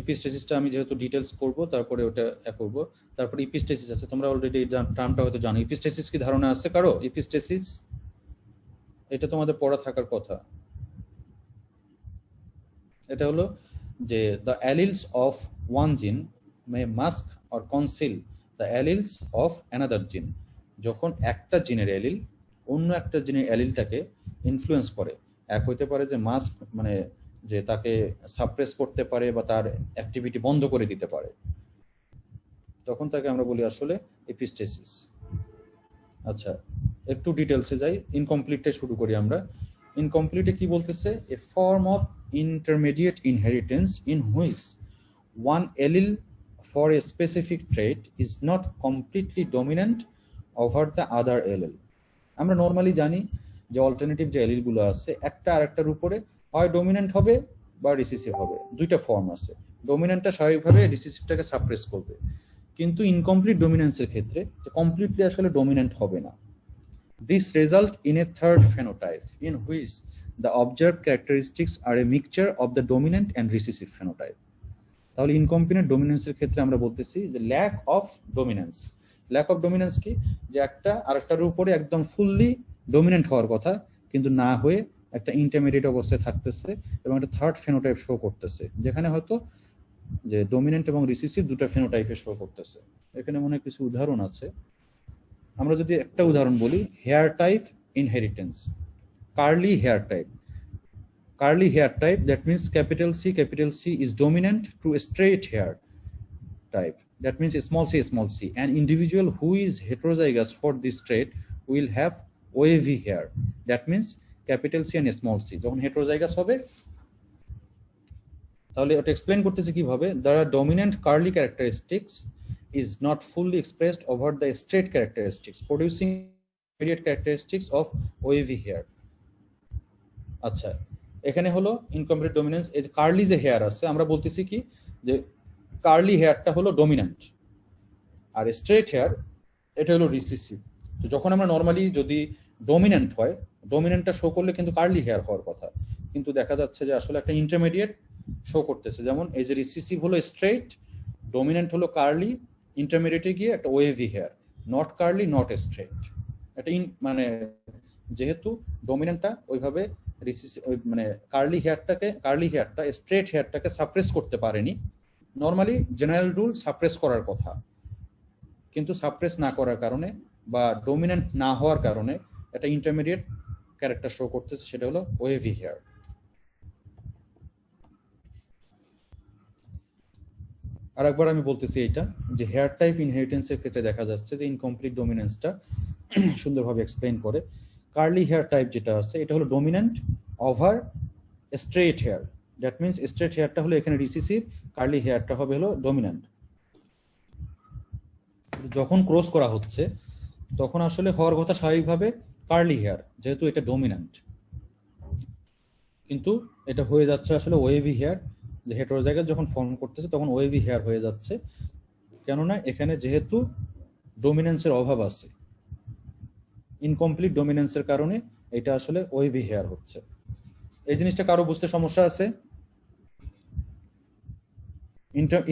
ইপিস্টেসিসটা আমি যেহেতু ডিটেলস করব, তারপরে ওটা করব। তারপরে ইপিস্টেসিস আছে, তোমরা অলরেডি এই টার্মটা হয়তো জানো। ইপিস্টেসিস কি ধারণা আছে কারো? ইপিস্টেসিস এটা তোমাদের পড়া থাকার কথা। এটা হলো যে the alleles of one gene may mask or conceal the alleles of another gene. যখন একটা জিনের অ্যালিল অন্য একটা জিনের অ্যালিলটাকে ইনফ্লুয়েন্স করে, এক হইতে পারে যে মাস্ক মানে যে তাকে সাপ্রেস করতে পারে বা তার অ্যাক্টিভিটি বন্ধ করে দিতে পারে, তখন তাকে আমরা বলি আসলে এপিস্টেসিস। আচ্ছা, একটু ডিটেলসে যাই। ইনকমপ্লিটে শুরু করি আমরা। ইনকমপ্লিটে কি বলতেছে? A form of intermediate inheritance in which one allele for a specific trait is not completely dominant over the other allele. আমরা নর্মালি জানি যে অল্টারনেটিভ যে অ্যালিলগুলো আছে, একটা আরেকটার উপরে হয় ডমিন্যান্ট হবে বা রিসিসিভ হবে, দুইটা ফর্ম আছে। ডমিন্যান্টটা স্বাভাবিকভাবে রিসিসিভটাকে সাপ্রেস করবে, কিন্তু ইনকমপ্লিট ডমিন্যান্সের ক্ষেত্রে কমপ্লিটলি আসলে ডমিন্যান্ট হবে না। This result in a third phenotype in which the observe characteristics are a mixture of the dominant and recessive phenotype. তাহলে ইনকমপ্লিট ডমিন্যান্সের ক্ষেত্রে আমরা বলতেছি যে lack of dominance. Lack of dominance কি? যে একটা আরেকটার উপরে একদম ফুললি ডমিন্যান্ট হওয়ার কথা, কিন্তু না হয়ে একটা ইন্টারমিডিয়েট অবস্থায় থাকতেছে এবং একটা থার্ড ফেনোটাইপ শো করতেছে, যেখানে হয়তো যে ডমিন্যান্ট এবং রিসিসিভ দুটো ফেনোটাইপে শো করতেছে। এখানে মনে হয় কিছু উদাহরণ আছে। আমরা যদি একটা উদাহরণ বলি, hair type inheritance, curly hair type. Curly hair type, that means capital C is dominant to a straight hair type. That means small c. An individual who is heterozygous for this trait will have wavy hair. That means capital C and small c. যখন heterozygous হবে, তাহলে ওটা explain করতেছে কিভাবে? The dominant curly characteristics is not fully expressed over the straight characteristics, producing immediate characteristics of wavy hair. আচ্ছা, এখানে হলো incomplete dominance. এই যে কার্লি যে হেয়ার আছে, আমরা বলতেছি কি যে কার্লি হেয়ারটা হলো ডমিন্যান্ট, আর স্ট্রেট হেয়ার এটা হলো রিসিসিভ। তো যখন আমরা নর্মালি যদি ডমিন্যান্ট হয়, ডমিন্যান্টটা শো করলে কিন্তু কার্লি হেয়ার হওয়ার কথা, কিন্তু দেখা যাচ্ছে যে আসলে একটা ইন্টারমিডিয়েট শো করতেছে। যেমন এই যে রিসিসিভ হলো স্ট্রেট, ডমিন্যান্ট হলো কার্লি, ইন্টারমিডিয়েটে গিয়ে একটা wavy hair, not curly not straight. এটা মানে যেহেতু ডমিন্যান্টটা ওইভাবে মানে কার্লি হেয়ারটা স্ট্রেট হেয়ারটাকে সাপ্রেস করতে পারেনি। নর্মালি জেনারেল রুল সাপ্রেস করার কথা, কিন্তু সাপ্রেস না করার কারণে বা ডমিন্যান্ট না হওয়ার কারণে একটা ইন্টারমিডিয়েট ক্যারেক্টার শো করতেছে, সেটা হলো ওয়েভি হেয়ার। আর একবার আমি বলতেছি এইটা যে হেয়ার টাইপ ইনহেরিটেন্সের ক্ষেত্রে দেখা যাচ্ছে যে ইনকমপ্লিট ডমিনেন্সটা সুন্দরভাবে এক্সপ্লেইন করে। কার্লি হেয়ার টাইপ যেটা আছে, এটা হলো dominant over straight hair. That means straight হেয়ারটা হলো এখানে রিসিসিভ, কার্লি হেয়ারটা হবে হলো ডমিন্যান্ট। যখন ক্রস করা হচ্ছে তখন আসলে হওয়ার কথা স্বাভাবিকভাবে কার্লি হেয়ার, যেহেতু এটা ডমিন্যান্ট, কিন্তু এটা হয়ে যাচ্ছে আসলে ওয়েভি হেয়ার। যে হেটেরোজাইগাস যখন ফর্ম করতেছে তখন ওয়েভি হেয়ার হয়ে যাচ্ছে, কেননা এখানে যেহেতু ডমিনেন্সের অভাব আছে, ইনকমপ্লিট ডমিনেন্সের কারণে এটা আসলে ওয়েভি হেয়ার হচ্ছে। এই জিনিসটা কারো বুঝতে সমস্যা আছে?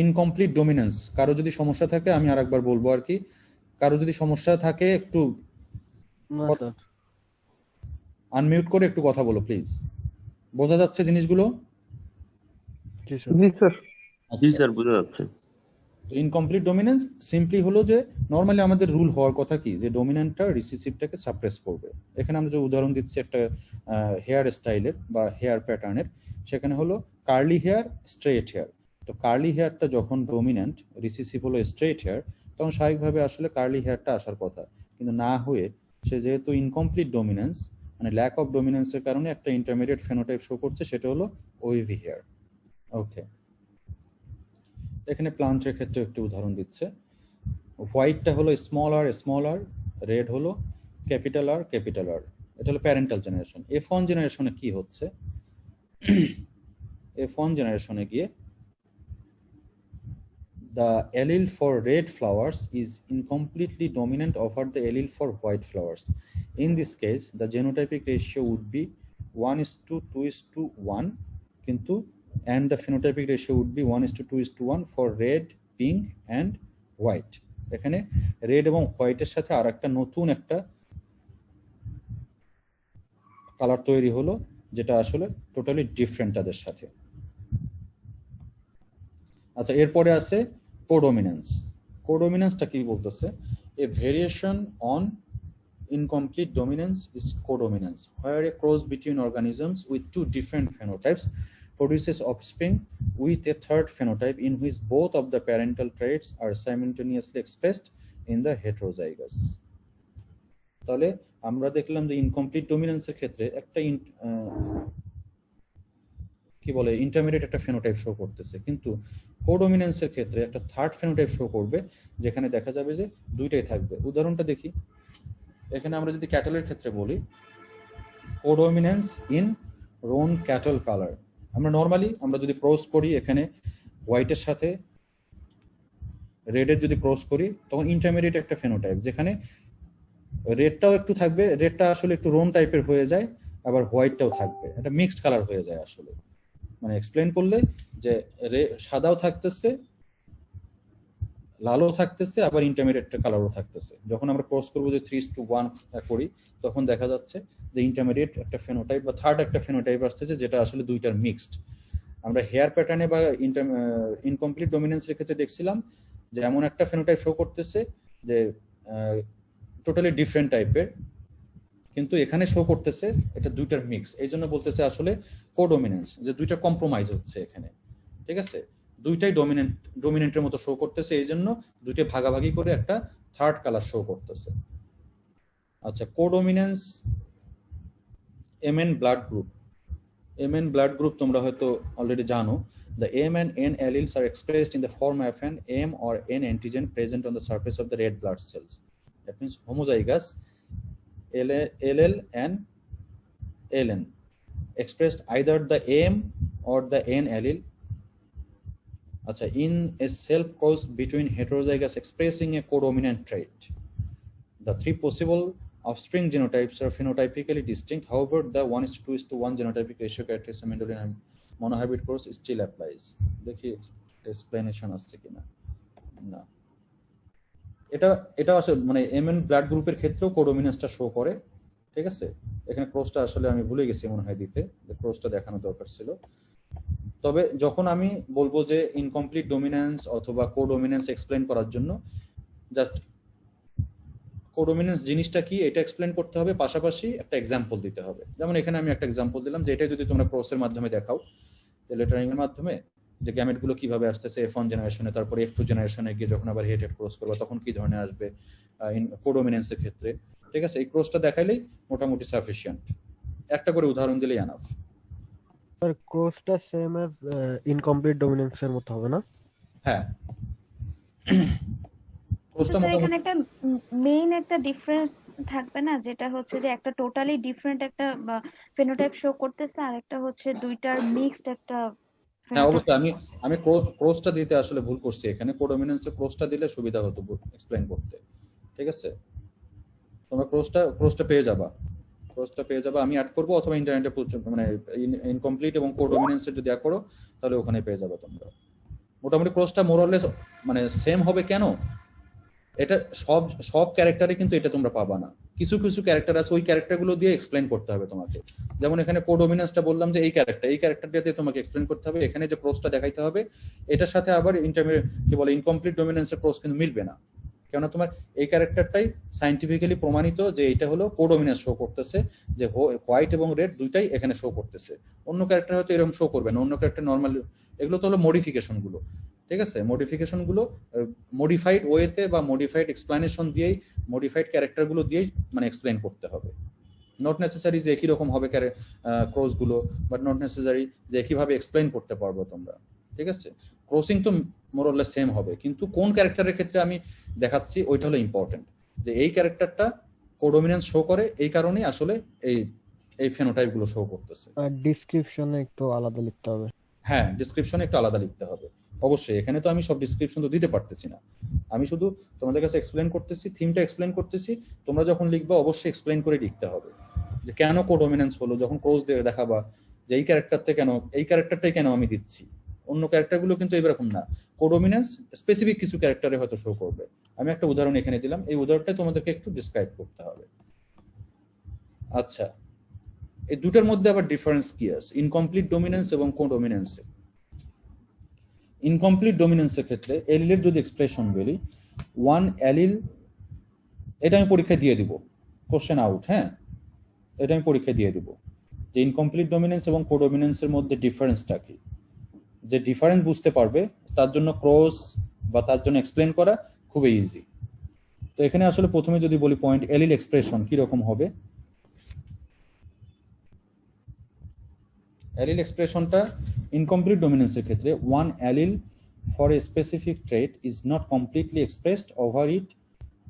ইনকমপ্লিট ডমিনেন্স কারো যদি সমস্যা থাকে আমি আরেকবার বলবো আর কি। কারো যদি সমস্যা থাকে একটু আনমিউট করে একটু কথা বলো প্লিজ। বোঝা যাচ্ছে জিনিসগুলো? জি স্যার। জি আচ্ছা, স্যার, বোঝা যাচ্ছে। ইনকমপ্লিট ডমিনেন্স সিম্পলি হলো যে নর্মালি আমাদের রুল হওয়ার কথা কি যে ডমিন্যান্টটা রিসিসিভটাকে সাপ্রেস করবে। এখানে আমরা যে উদাহরণ দিচ্ছি একটা হেয়ার স্টাইলের বা হেয়ার প্যাটার্নের, সেখানে হলো কার্লি হেয়ার, স্ট্রেট হেয়ার। তো কার্লি হেয়ারটা যখন ডমিন্যান্ট, রিসিসিভ হলো স্ট্রেট হেয়ার, তখন স্বাভাবিকভাবে আসলে কার্লি হেয়ারটা আসার কথা, কিন্তু না হয়ে সে যেহেতু ইনকমপ্লিট ডমিনেন্স মানে ল্যাক অফ ডমিনেন্সের কারণে একটা ইন্টারমিডিয়েট ফেনোটাইপ শো করছে, সেটা হলো ওয়েভি হেয়ার। ওকে, এখানে প্লান্টের ক্ষেত্রে একটু উদাহরণ দিচ্ছে। হোয়াইটটা হলো স্মল আর, রেড হলো ক্যাপিটাল আর। এটা হলো প্যারেন্টাল জেনারেশন। F1 জেনারেশনে কি হচ্ছে? F1 জেনারেশনে গিয়ে the allele for red flowers is incompletely dominant over the allele for white flowers. In this case, the genotypic ratio would be 1:2:1, কিন্তু and the phenotypic ratio would be 1:2:1 for red, pink and white. এখানে red এবং হোয়াইটের সাথে আর একটা নতুন একটা colour তৈরি হলো, যেটা আসলে টোটালি ডিফারেন্ট তাদের সাথে। আচ্ছা, এরপরে আছে কোডোমিনেন্স। কোডোমিনেন্সটা কি বলতেছে? A variation on incomplete dominance is codominance, where a cross between organisms with two different phenotypes produces offspring with a third phenotype in which both of the parental traits are simultaneously expressed in the heterozygous. তাহলে আমরা দেখলাম যে incomplete ডমিনেন্সের ক্ষেত্রে একটা কি বলে intermediate একটা phenotype show করতেছে, কিন্তু কোডোমিনেন্সের ক্ষেত্রে একটা থার্ড ফেনোটাইপ শো করবে, যেখানে দেখা যাবে যে দুইটাই থাকবে। উদাহরণটা দেখি। এখানে আমরা যদি ক্যাটলের ক্ষেত্রে বলি, কোডোমিনেন্স ইন রোন ক্যাটল কালার, আমরা নর্মালি আমরা যদি ক্রস করি এখানে হোয়াইটের সাথে রেডের যদি ক্রস করি, তখন ইন্টারমিডিয়েট একটা ফেনোটাইপ, যেখানে রেডটাও একটু থাকবে, রেডটা আসলে একটু রোন টাইপের হয়ে যায়, আবার হোয়াইটটাও থাকবে, এটা মিক্সড কালার হয়ে যায় আসলে। মানে এক্সপ্লেন করলে যে সাদাও থাকতেছে, লালও থাকতেছে, আবার ইন্টারমিডিয়েট কালারও থাকতেছে। যখন আমরা ক্রস করবো যে 3:1 করি, তখন দেখা যাচ্ছে যে ইন্টারমিডিয়েট একটা ফেনোটাইপ বা থার্ড একটা ফেনোটাইপ আসতেছে, যেটা আসলে দুইটার মিক্সড। আমরা হেয়ার প্যাটার্নে বা ইনকমপ্লিট ডমিনেন্সের ক্ষেত্রে দেখছিলাম যে এমন একটা ফেনোটাইপ শো করতেছে যে টোটালি ডিফারেন্ট টাইপের, কিন্তু এখানে শো করতেছে এটা দুইটার মিক্স। এই জন্য বলতেছে আসলে কোডোমিনেন্স, যে দুইটা কম্প্রোমাইজ হচ্ছে এখানে, ঠিক আছে? দুইটাই ডমিনেন্টের মতো শো করতেছে, এই জন্য দুইটা ভাগাভাগি করে একটা থার্ড কালার শো করতেছে। আচ্ছা, কোডোমিনেন্স MN blood group. MN blood group তোমরা হয়তো অলরেডি জানো। The M and N alleles are expressed in the form of an M or N antigen present on the surface of the red blood cells. That means homozygous LL and LN expressed either the M or the N allele. Acha, in a self cross between heterozygous expressing a codominant trait. The three possible offspring genotypes are phenotypically distinct. However, the 1:2:1 genotypic ratio characteristic of Mendelian monohybrid cross still applies. দেখি explanation আসছে কিনা। না, এটা আসলে মানে MN blood গ্রুপের ক্ষেত্রেও কোডোমিনেন্সটা show করে, ঠিক আছে? এখানে ক্রসটা আসলে আমি ভুলে গেছি মনে হয় দিতে, ক্রসটা দেখানো দরকার ছিল। তবে যখন আমি বলবো যে ইনকমপ্লিট ডমিনেন্স অথবা কোডোমিনেন্স এক্সপ্লেন করার জন্য জাস্ট কোডোমিনেন্স জিনিসটা কি এটা এক্সপ্লেন করতে হবে, পাশাপাশি একটা এক্সাম্পল দিতে হবে। যেমন এখানে আমি একটা এক্সাম্পল দিলাম যে এটা যদি তোমরা ক্রসের মাধ্যমে দেখাও, লেটারিং এর মাধ্যমে, যে গ্যামেট গুলো কিভাবে আসতেছে F1 জেনারেশনে, তারপরে F2 জেনারেশনে গিয়ে যখন আবার হেড ক্রস করবে তখন কি ধরনের আসবে কোডোমিনেন্সের ক্ষেত্রে, ঠিক আছে? এই ক্রসটা দেখাইলেই মোটামুটি সাফিসিয়েন্ট। একটা করে উদাহরণ দিলেই এনাফ। স্যার ক্রসটা সেম অ্যাজ ইনকমপ্লিট ডমিনেন্সের মতো হবে না? হ্যাঁ, ক্রসটা স্যার এখানে মোটামুটি একটা মেইন একটা ডিফারেন্স থাকবে না, যেটা হচ্ছে যে একটা টোটালি ডিফারেন্ট একটা ফেনোটাইপ শো করতেছে, আর একটা হচ্ছে দুইটার মিক্সড একটা হ্যাঁ phenotype অবশ্যই। show আমি করতেছে। আমি ক্রসটা দিতে আসলে ভুল করছি, এখানে কোডোমিনেন্সে ক্রসটা দিলে সুবিধা হতো এক্সপ্লেইন করতে, ঠিক আছে? তোমরা ক্রসটা পেয়ে যাবা, আমি অ্যাড করবো, অথবা ইন্টারনেটে মানে ইনকমপ্লিট এবং কোডোমিনেন্সের যদি অ্যাড করো তাহলে ওখানে পেয়ে যাবে তোমরা। মোটামুটি ক্রসটা মোরলেস মানে সেম হবে। কেন? এটা সব সব ক্যারেক্টারে কিন্তু এটা তোমরা পাবা না, কিছু কিছু ক্যারেক্টার আছে ওই ক্যারেক্টারগুলো দিয়ে এক্সপ্লেন করতে হবে তোমাকে। যেমন এখানে কোডোমিনেন্সটা বললাম যে এই ক্যারেক্টারটা দিয়ে তোমাকে এক্সপ্লেন করতে হবে, এখানে যে ক্রসটা দেখাইতে হবে এটার সাথে আবার কি বলে ইনকমপ্লিট ডোমিনেন্সের ক্রস কিন্তু মিলবে না, কেননা তোমার এই ক্যারেক্টারটাই সাইন্টিফিক্যালি প্রমাণিত যে এটা হলো কোডোমিনেন্স শো করতেছে, যে হোয়াইট এবং রেড দুইটাই এখানে শো করতেছে। অন্য ক্যারেক্টার হয়তো এরকম শো করবে না, অন্য ক্যারেক্টার নর্মাল। এগুলো তো হলো মডিফিকেশন গুলো, ঠিক আছে? মডিফিকেশন গুলো মডিফাইড ওয়েতে বা মডিফাইড এক্সপ্লেনেশন দিয়েই, মডিফাইড ক্যারেক্টার গুলো দিয়েই মানে এক্সপ্লেন করতে হবে। নট নেসেসারি যে একই রকম হবে ক্রস গুলো, বাট নট নেসেসারি যে একইভাবে এক্সপ্লেন করতে পারবো তোমরা, ঠিক আছে? ক্রসিং তো মোরলেস সেম হবে, কিন্তু কোন ক্যারেক্টারের ক্ষেত্রে আমি দেখাচ্ছি ওইটা হলো ইম্পর্টেন্ট, যে এই ক্যারেক্টারটা কোডোমিনেন্স শো করে এই কারণেই আসলে এই এই ফেনোটাইপ গুলো শো করতেছে। আর ডিসক্রিপশনে একটু আলাদা লিখতে হবে। হ্যাঁ, ডিসক্রিপশনে একটু আলাদা লিখতে হবে অবশ্যই। এখানে তো আমি সব ডিসক্রিপশন তো দিতে পারতেছি না, আমি শুধু তোমাদের কাছে এক্সপ্লেন করতেছি, থিমটা এক্সপ্লেন করতেছি। তোমরা যখন লিখবা অবশ্যই এক্সপ্লেন করে লিখতে হবে যে কেন কোডোমিনেন্স হলো, যখন ক্রস দিয়ে দেখাবা যে এই ক্যারেক্টারটা কেন, এই ক্যারেক্টারটাই কেন আমি দিচ্ছি, অন্য ক্যারেক্টারগুলো কিন্তু এরকম না। কোডোমিনেন্স স্পেসিফিক কিছু ক্যারেক্টারে হয়তো শো করবে। আমি একটা উদাহরণ এখানে দিলাম, এই উদাহরণটা তোমাদেরকে একটু ডিসক্রাইব করতে হবে। আচ্ছা, এই দুটার মধ্যে আবার ডিফারেন্স কি আছে ইনকমপ্লিট ডোমিনেন্স এবং কোডোমিনেন্সে? ইনকমপ্লিট ডোমিনেন্সের ক্ষেত্রে এলিলের যদি এক্সপ্রেশন বলি, ওয়ান অ্যালিল, এটা আমি পরীক্ষা দিয়ে দিব, কোশ্চেন আউট। হ্যাঁ, এটা আমি পরীক্ষা দিয়ে দিব যে ইনকমপ্লিট ডোমিনেন্স এবং কোডোমিনেন্সের মধ্যে ডিফারেন্সটা কি। যে ডিফারেন্স বুঝতে পারবে তার জন্য ক্রস বা তার জন্য এক্সপ্লেন করা খুবই ইজি। তো এখানে আসলে প্রথমে যদি বলি পয়েন্ট অ্যালিল এক্সপ্রেশন কি রকম হবে, অ্যালিল এক্সপ্রেশনটা ইনকমপ্লিট ডোমিনেন্সের ক্ষেত্রে one allele for a specific trait is not completely expressed over it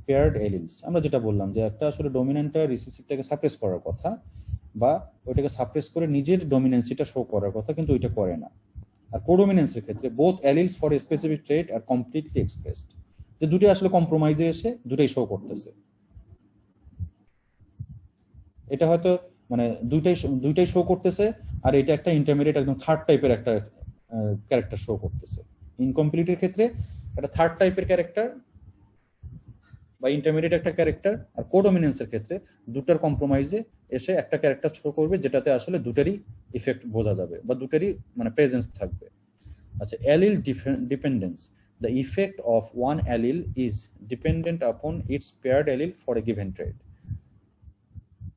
paired alleles. আমরা যেটা বললাম যে একটা আসলে ডোমিনেন্টটা রিসিসিভটাকে সাপ্রেস করার কথা, বা ওইটাকে সাপ্রেস করে নিজের ডোমিনেন্সিটা শো করার কথা, কিন্তু ওইটা করে না। আর কোডোমিনেন্সের ক্ষেত্রে both alleles for a specific trait are completely expressed, যে দুটোই আসলে কম্প্রোমাইজে এসে দুটোই শো করতেছে। এটা হয়তো মানে দুইটাই শো করতেছে, আর এটা একটা ইন্টারমিডিয়েট একদম থার্ড টাইপের একটা ক্যারেক্টার শো করতেছে। ইনকমপ্লিটের ক্ষেত্রে একটা থার্ড টাইপের ক্যারেক্টার বা ইন্টারমিডিয়েট একটা ক্যারেক্টার, আর কোডোমিনেন্সের ক্ষেত্রে দুটার কম্প্রোমাইজে এসে একটা ক্যারেক্টার শো করবে, যেটাতে আসলে দুটারই ইফেক্ট বোঝা যাবে বা দুটারই মানে প্রেজেন্স থাকবে। আচ্ছা, allele dependence, the effect of one allele is dependent upon its paired allele for a given trait.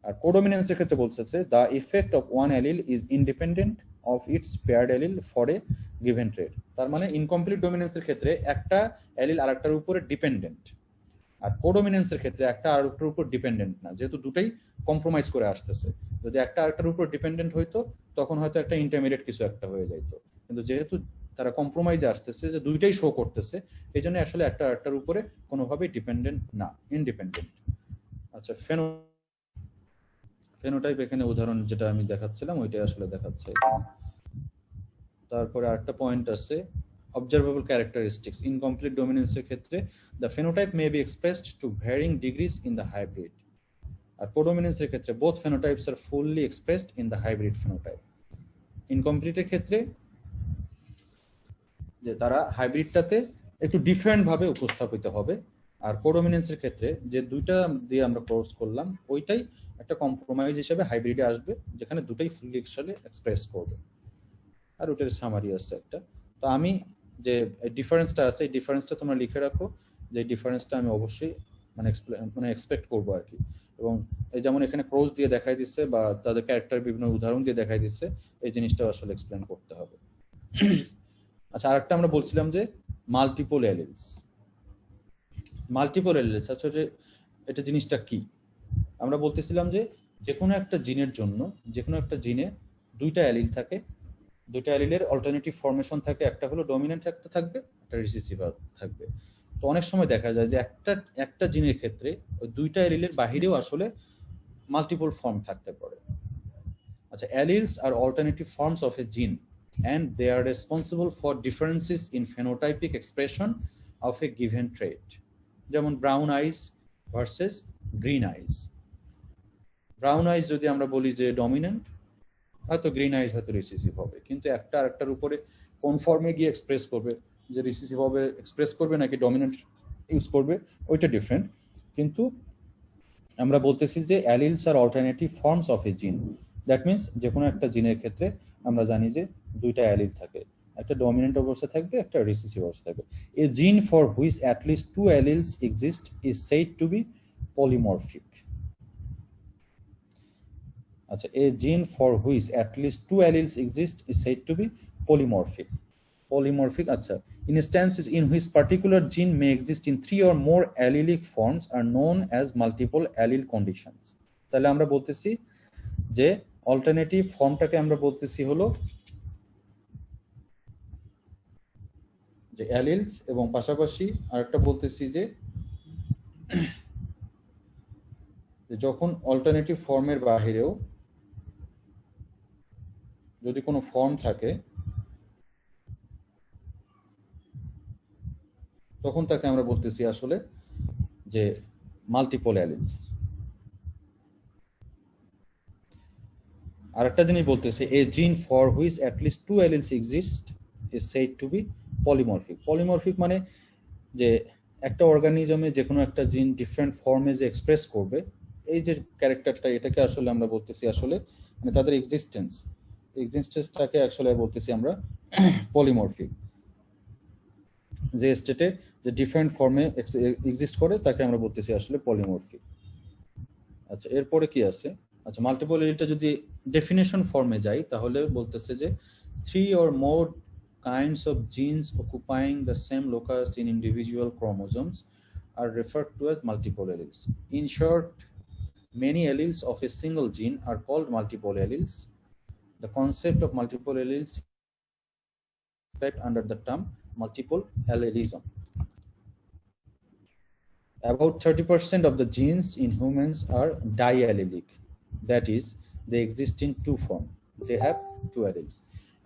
আর কোডোমিনেন্সের ক্ষেত্রে বলছে the effect of one allele is independent of its paired allele for a given trait. তার মানে incomplete ডোমিনেন্সের ক্ষেত্রে একটা allele আরেকটার উপরে ডিপেন্ডেন্ট, আর কোডোমিনেন্সের ক্ষেত্রে একটা আরেকটার উপর ডিপেন্ডেন্ট না, যেহেতু দুটাই কম্প্রোমাইজ করে আসতেছে। যদি একটা আরেকটার উপর ডিপেন্ডেন্ট হইতো তখন হয়তো একটা ইন্টারমিডিয়েট কিছু একটা হয়ে যাইতো, কিন্তু যেহেতু তারা কম্প্রোমাইজে আসতেছে যে দুইটাই শো করতেছে, এই জন্য আসলে একটা আরেকটার উপরে কোনোভাবেই ডিপেন্ডেন্ট না, ইনডিপেন্ডেন্ট। আচ্ছা, ফেনোটাইপ এখানে উদাহরণ যেটা আমি দেখাচ্ছিলাম ওইটাই আসলে দেখাচ্ছে। তারপরে আরেকটা পয়েন্ট আছে observable characteristics. Incomplete dominance এর ক্ষেত্রে the phenotype may be expressed to varying degrees in the hybrid. R codominance এর ক্ষেত্রে both phenotypes are fully expressed in the hybrid phenotype. Incomplete এর ক্ষেত্রে যে তারা হাইব্রিডটাতে একটু ডিফারেন্ট ভাবে উপস্থাপিত হবে, আর কোডোমিনেন্সের ক্ষেত্রে যে দুইটা দিয়ে আমরা ক্রস করলাম ওইটাই একটা কম্প্রোমাইজ হিসেবে হাইব্রিডে আসবে, যেখানে দুটাই ফুললি এক্সপ্রেস করবে। আর ওটার সামারি আছে একটা। তো আমি যে ডিফারেন্সটা আছে এই ডিফারেন্সটা তোমরা লিখে রাখো, যে ডিফারেন্সটা আমি অবশ্যই মানে এক্সপেক্ট করবো আর কি। এবং এই যেমন এখানে ক্রস দিয়ে দেখাই দিচ্ছে বা তাদের ক্যারেক্টার বিভিন্ন উদাহরণ দিয়ে দেখাই দিচ্ছে, এই জিনিসটা আসলে এক্সপ্লেন করতে হবে। আচ্ছা, আরেকটা আমরা বলছিলাম যে মাল্টিপল অ্যালিলস। আচ্ছা, এটা জিনিসটা কি? আমরা বলতেছিলাম যে কোনো একটা জিনের জন্য, যে কোনো একটা জিনে দুইটা অ্যালিল থাকে, দুইটা অ্যালিলের অল্টারনেটিভ ফরমেশন থাকে, একটা হলো ডমিনেন্ট একটা থাকবে, একটা রিসিসিভার থাকবে। তো অনেক সময় দেখা যায় যে একটা জিনের ক্ষেত্রে ওই দুইটা অ্যালিলের বাহিরেও আসলে মাল্টিপল ফর্ম থাকতে পারে। আচ্ছা, অ্যালিলস আর অল্টারনেটিভ ফর্মস অফ এ জিন and they are responsible for differences in phenotypic expression of a given trait. যেমন ব্রাউন আইজ ভার্সেস গ্রিন আইজ। ব্রাউন আইজ যদি আমরা বলি যে ডমিনেন্ট, হয়তো গ্রিন আইজ হয়তো রিসিসিভ হবে, কিন্তু একটা আরেকটার উপরে কোন ফর্মে গিয়ে এক্সপ্রেস করবে, যে রিসিসিভ হবে এক্সপ্রেস করবে নাকি ডমিনেন্ট ইউজ করবে ওইটা ডিফারেন্ট, কিন্তু আমরা বলতেছি যে অ্যালিলস আর অল্টারনেটিভ ফর্মস অফ এ জিন। দ্যাট মিনস যে কোনো একটা জিনের ক্ষেত্রে আমরা জানি যে দুইটা অ্যালিল থাকে, একটা ডমিনেন্ট অবস্থা থাকবে, একটা রিসেসিভ অবস্থা থাকবে। A gene for which at least two alleles exist is said to be polymorphic. আচ্ছা, a gene for which at least two alleles exist is said to be polymorphic. Polymorphic, acha. Instances in which particular gene may exist in 3 or more allelic forms are known as multiple allele conditions. তাহলে আমরা বলতেছি যে alternative ফর্মটাকে আমরা বলতেছি হলো যে অ্যালিলস, এবং পাশাপাশি আরেকটা বলতেছি যে যখন অল্টারনেটিভ ফর্মের বাহিরেও যদি কোনো ফর্ম থাকে তখন তাকে আমরা বলতেছি আসলে যে মাল্টিপল অ্যালিলস। আরেকটা জিনিস বলতেছে, a gene for which at least two alleles exist is said to be polymorphic. Polymorphic মানে যে একটা অর্গানিজমে যে কোনো একটা জিন ডিফারেন্ট ফর্মে যে এক্সপ্রেস করবে, এই যে ক্যারেক্টারটা, এটাকে আসলে আমরা বলতেছি আসলে মানে তাদের এক্সিস্টেন্সটাকে আসলে বলতেছি আমরা পলিমরফিক। যে স্টেটে যে ডিফারেন্ট ফর্মে এক্সিস্ট করে তাকে আমরা বলতেছি আসলে পলিমরফিক। আচ্ছা, এরপরে কি আছে? আচ্ছা, মাল্টিপল এলিলটা যদি ডেফিনেশন ফর্মে যাই তাহলে বলতেছে যে 3 or more kinds of genes occupying the same locus in individual chromosomes are referred to as multiple alleles. In short, many alleles of a single gene are called multiple alleles. The concept of multiple alleles is described under the term multiple allelism. About 30% of the genes in humans are diallelic. That is, they exist in two forms. They have two alleles.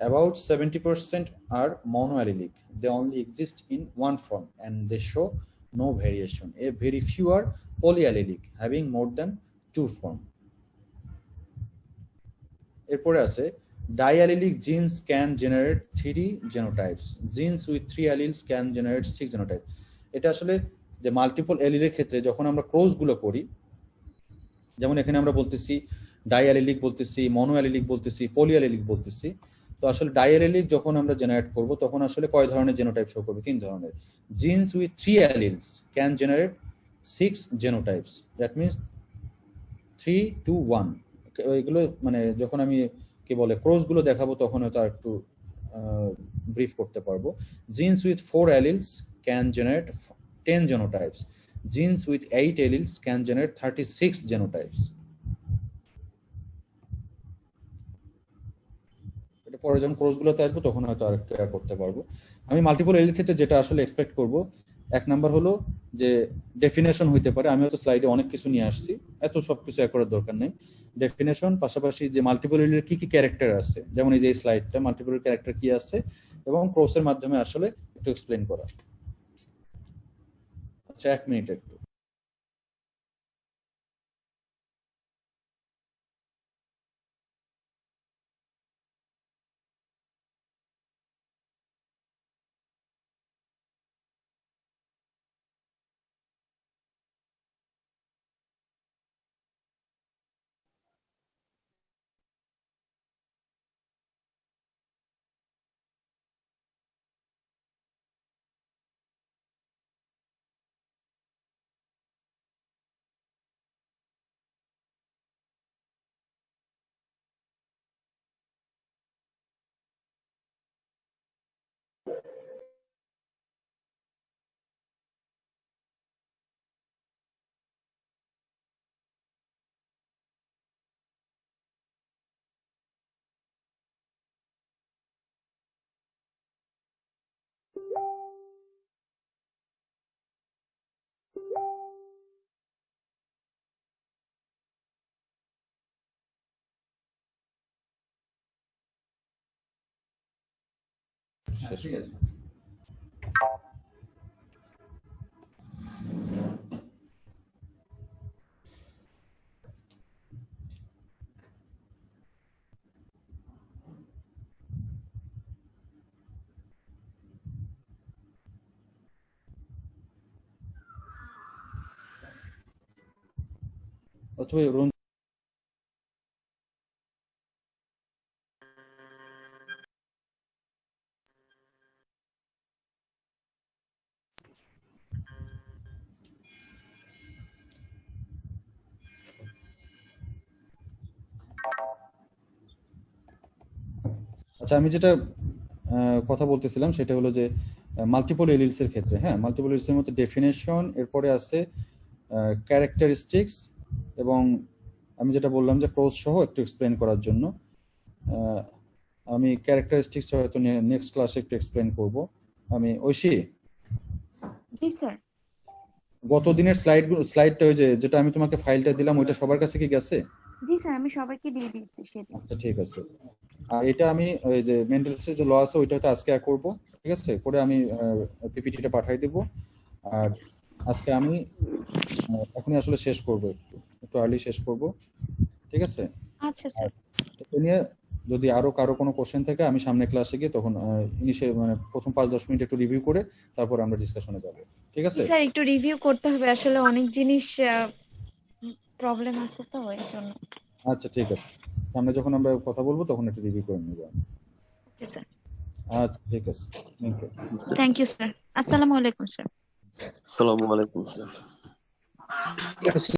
About 70% are monoallelic. They only exist in one form and they show no variation. A very few are polyallelic, having more than two forms. এরপরে আছে diallelic genes can generate 3 genotypes. Genes with 3 alleles can generate 6 genotypes. এটা আসলে যে multiple অ্যালিলের ক্ষেত্রে যখন আমরা cross গুলো করি, যেমন এখানে আমরা বলতেছি ডাইঅ্যালিলিক বলতেছি, মনোঅ্যালিলিক বলতেছি, পলিঅ্যালিলিক বলতেছি। তো আসলে ডাইঅ্যালিলিক যখন আমরা জেনারেট করব তখন আসলে কয় ধরনের জেনোটাইপ শো করবে? 3 ধরনের। Genes with 3 alleles can generate 6 genotypes. That means 3 to 1। এগুলো মানে যখন আমি কি বলে ক্রস গুলো দেখাবো তখন হয়তো একটু ব্রিফ করতে পারবো। Genes with 4 alleles can generate 10 genotypes. Genes with 8 alleles can generate 36 genotypes. এটা পরে যখন কোর্সগুলোতে আসবো তখন হয়তো আরেকটু করতে পারবো। আমি মাল্টিপল এলিল ক্ষেত্রে যেটা আসলে এক্সপেক্ট করব, এক নাম্বার হলো যে ডেফিনেশন হইতে পারে। আমি হয়তো স্লাইডে অনেক কিছু নিয়ে আসছি, এত সবকিছু করার দরকার নেই। ডেফিনেশন পাশাপাশি যে মাল্টিপল এলিলের কি কি ক্যারেক্টার আছে, যেমন এই যে স্লাইডটা মাল্টিপল ক্যারেক্টার কি আছে, এবং ক্রসের মাধ্যমে আসলে একটু এক্সপ্লেন করা। আচ্ছা, 1 মিনিট একটু। শেষ করি। অথবা আচ্ছা, আমি যেটা কথা বলতেছিলাম সেটা হলো যে মাল্টিপল এলিলস এর ক্ষেত্রে, হ্যাঁ, মাল্টিপল এলিলস এর মধ্যে ডেফিনেশন, এরপরে আছে ক্যারেক্টারিস্টিক্স, এবং আমি যেটা বললাম যে ক্লোজ সহ একটু এক্সপ্লেন করার জন্য আমি ক্যারেক্টারিস্টিক্স হয়তো নেক্সট ক্লাসে একটু এক্সপ্লেন করব। আমি ঐশী, জি স্যার। গত দিনের স্লাইডটা ওই যে যেটা আমি তোমাকে ফাইলটা দিলাম ওইটা সবার কাছে কি গেছে? জি স্যার, আমি সবাইকে দিয়ে দিয়েছি সেদিন। আচ্ছা ঠিক আছে। আর এটা আমি ওই যে মেন্ডেলসের যে ল আছে ওইটা হয়তো আজকে করব, ঠিক আছে, করে আমি পিপিটিটা পাঠিয়ে দেব। আর আজকে আমি এখনই আসলে শেষ করব, একটু আর্লি শেষ করব, ঠিক আছে। আচ্ছা স্যার। এটা নিয়ে যদি আরো কারো কোনো কোশ্চেন থাকে আমি সামনে ক্লাসে গিয়ে তখন মানে প্রথম 5-10 মিনিট একটু রিভিউ করে তারপর আমরা ডিসকাশনে যাব, ঠিক আছে। স্যার একটু রিভিউ করতে হবে, আসলে অনেক জিনিস প্রবলেম আছে তো ওই জন্য। আচ্ছা ঠিক আছে, সামনে যখন আমরা কথা বলবো তখন একটু রিভিউ করে নেব। Okay sir. আচ্ছা ঠিক আছে, thank you. Thank you sir. আসসালামু আলাইকুম স্যার। আসসালামু আলাইকুম স্যার।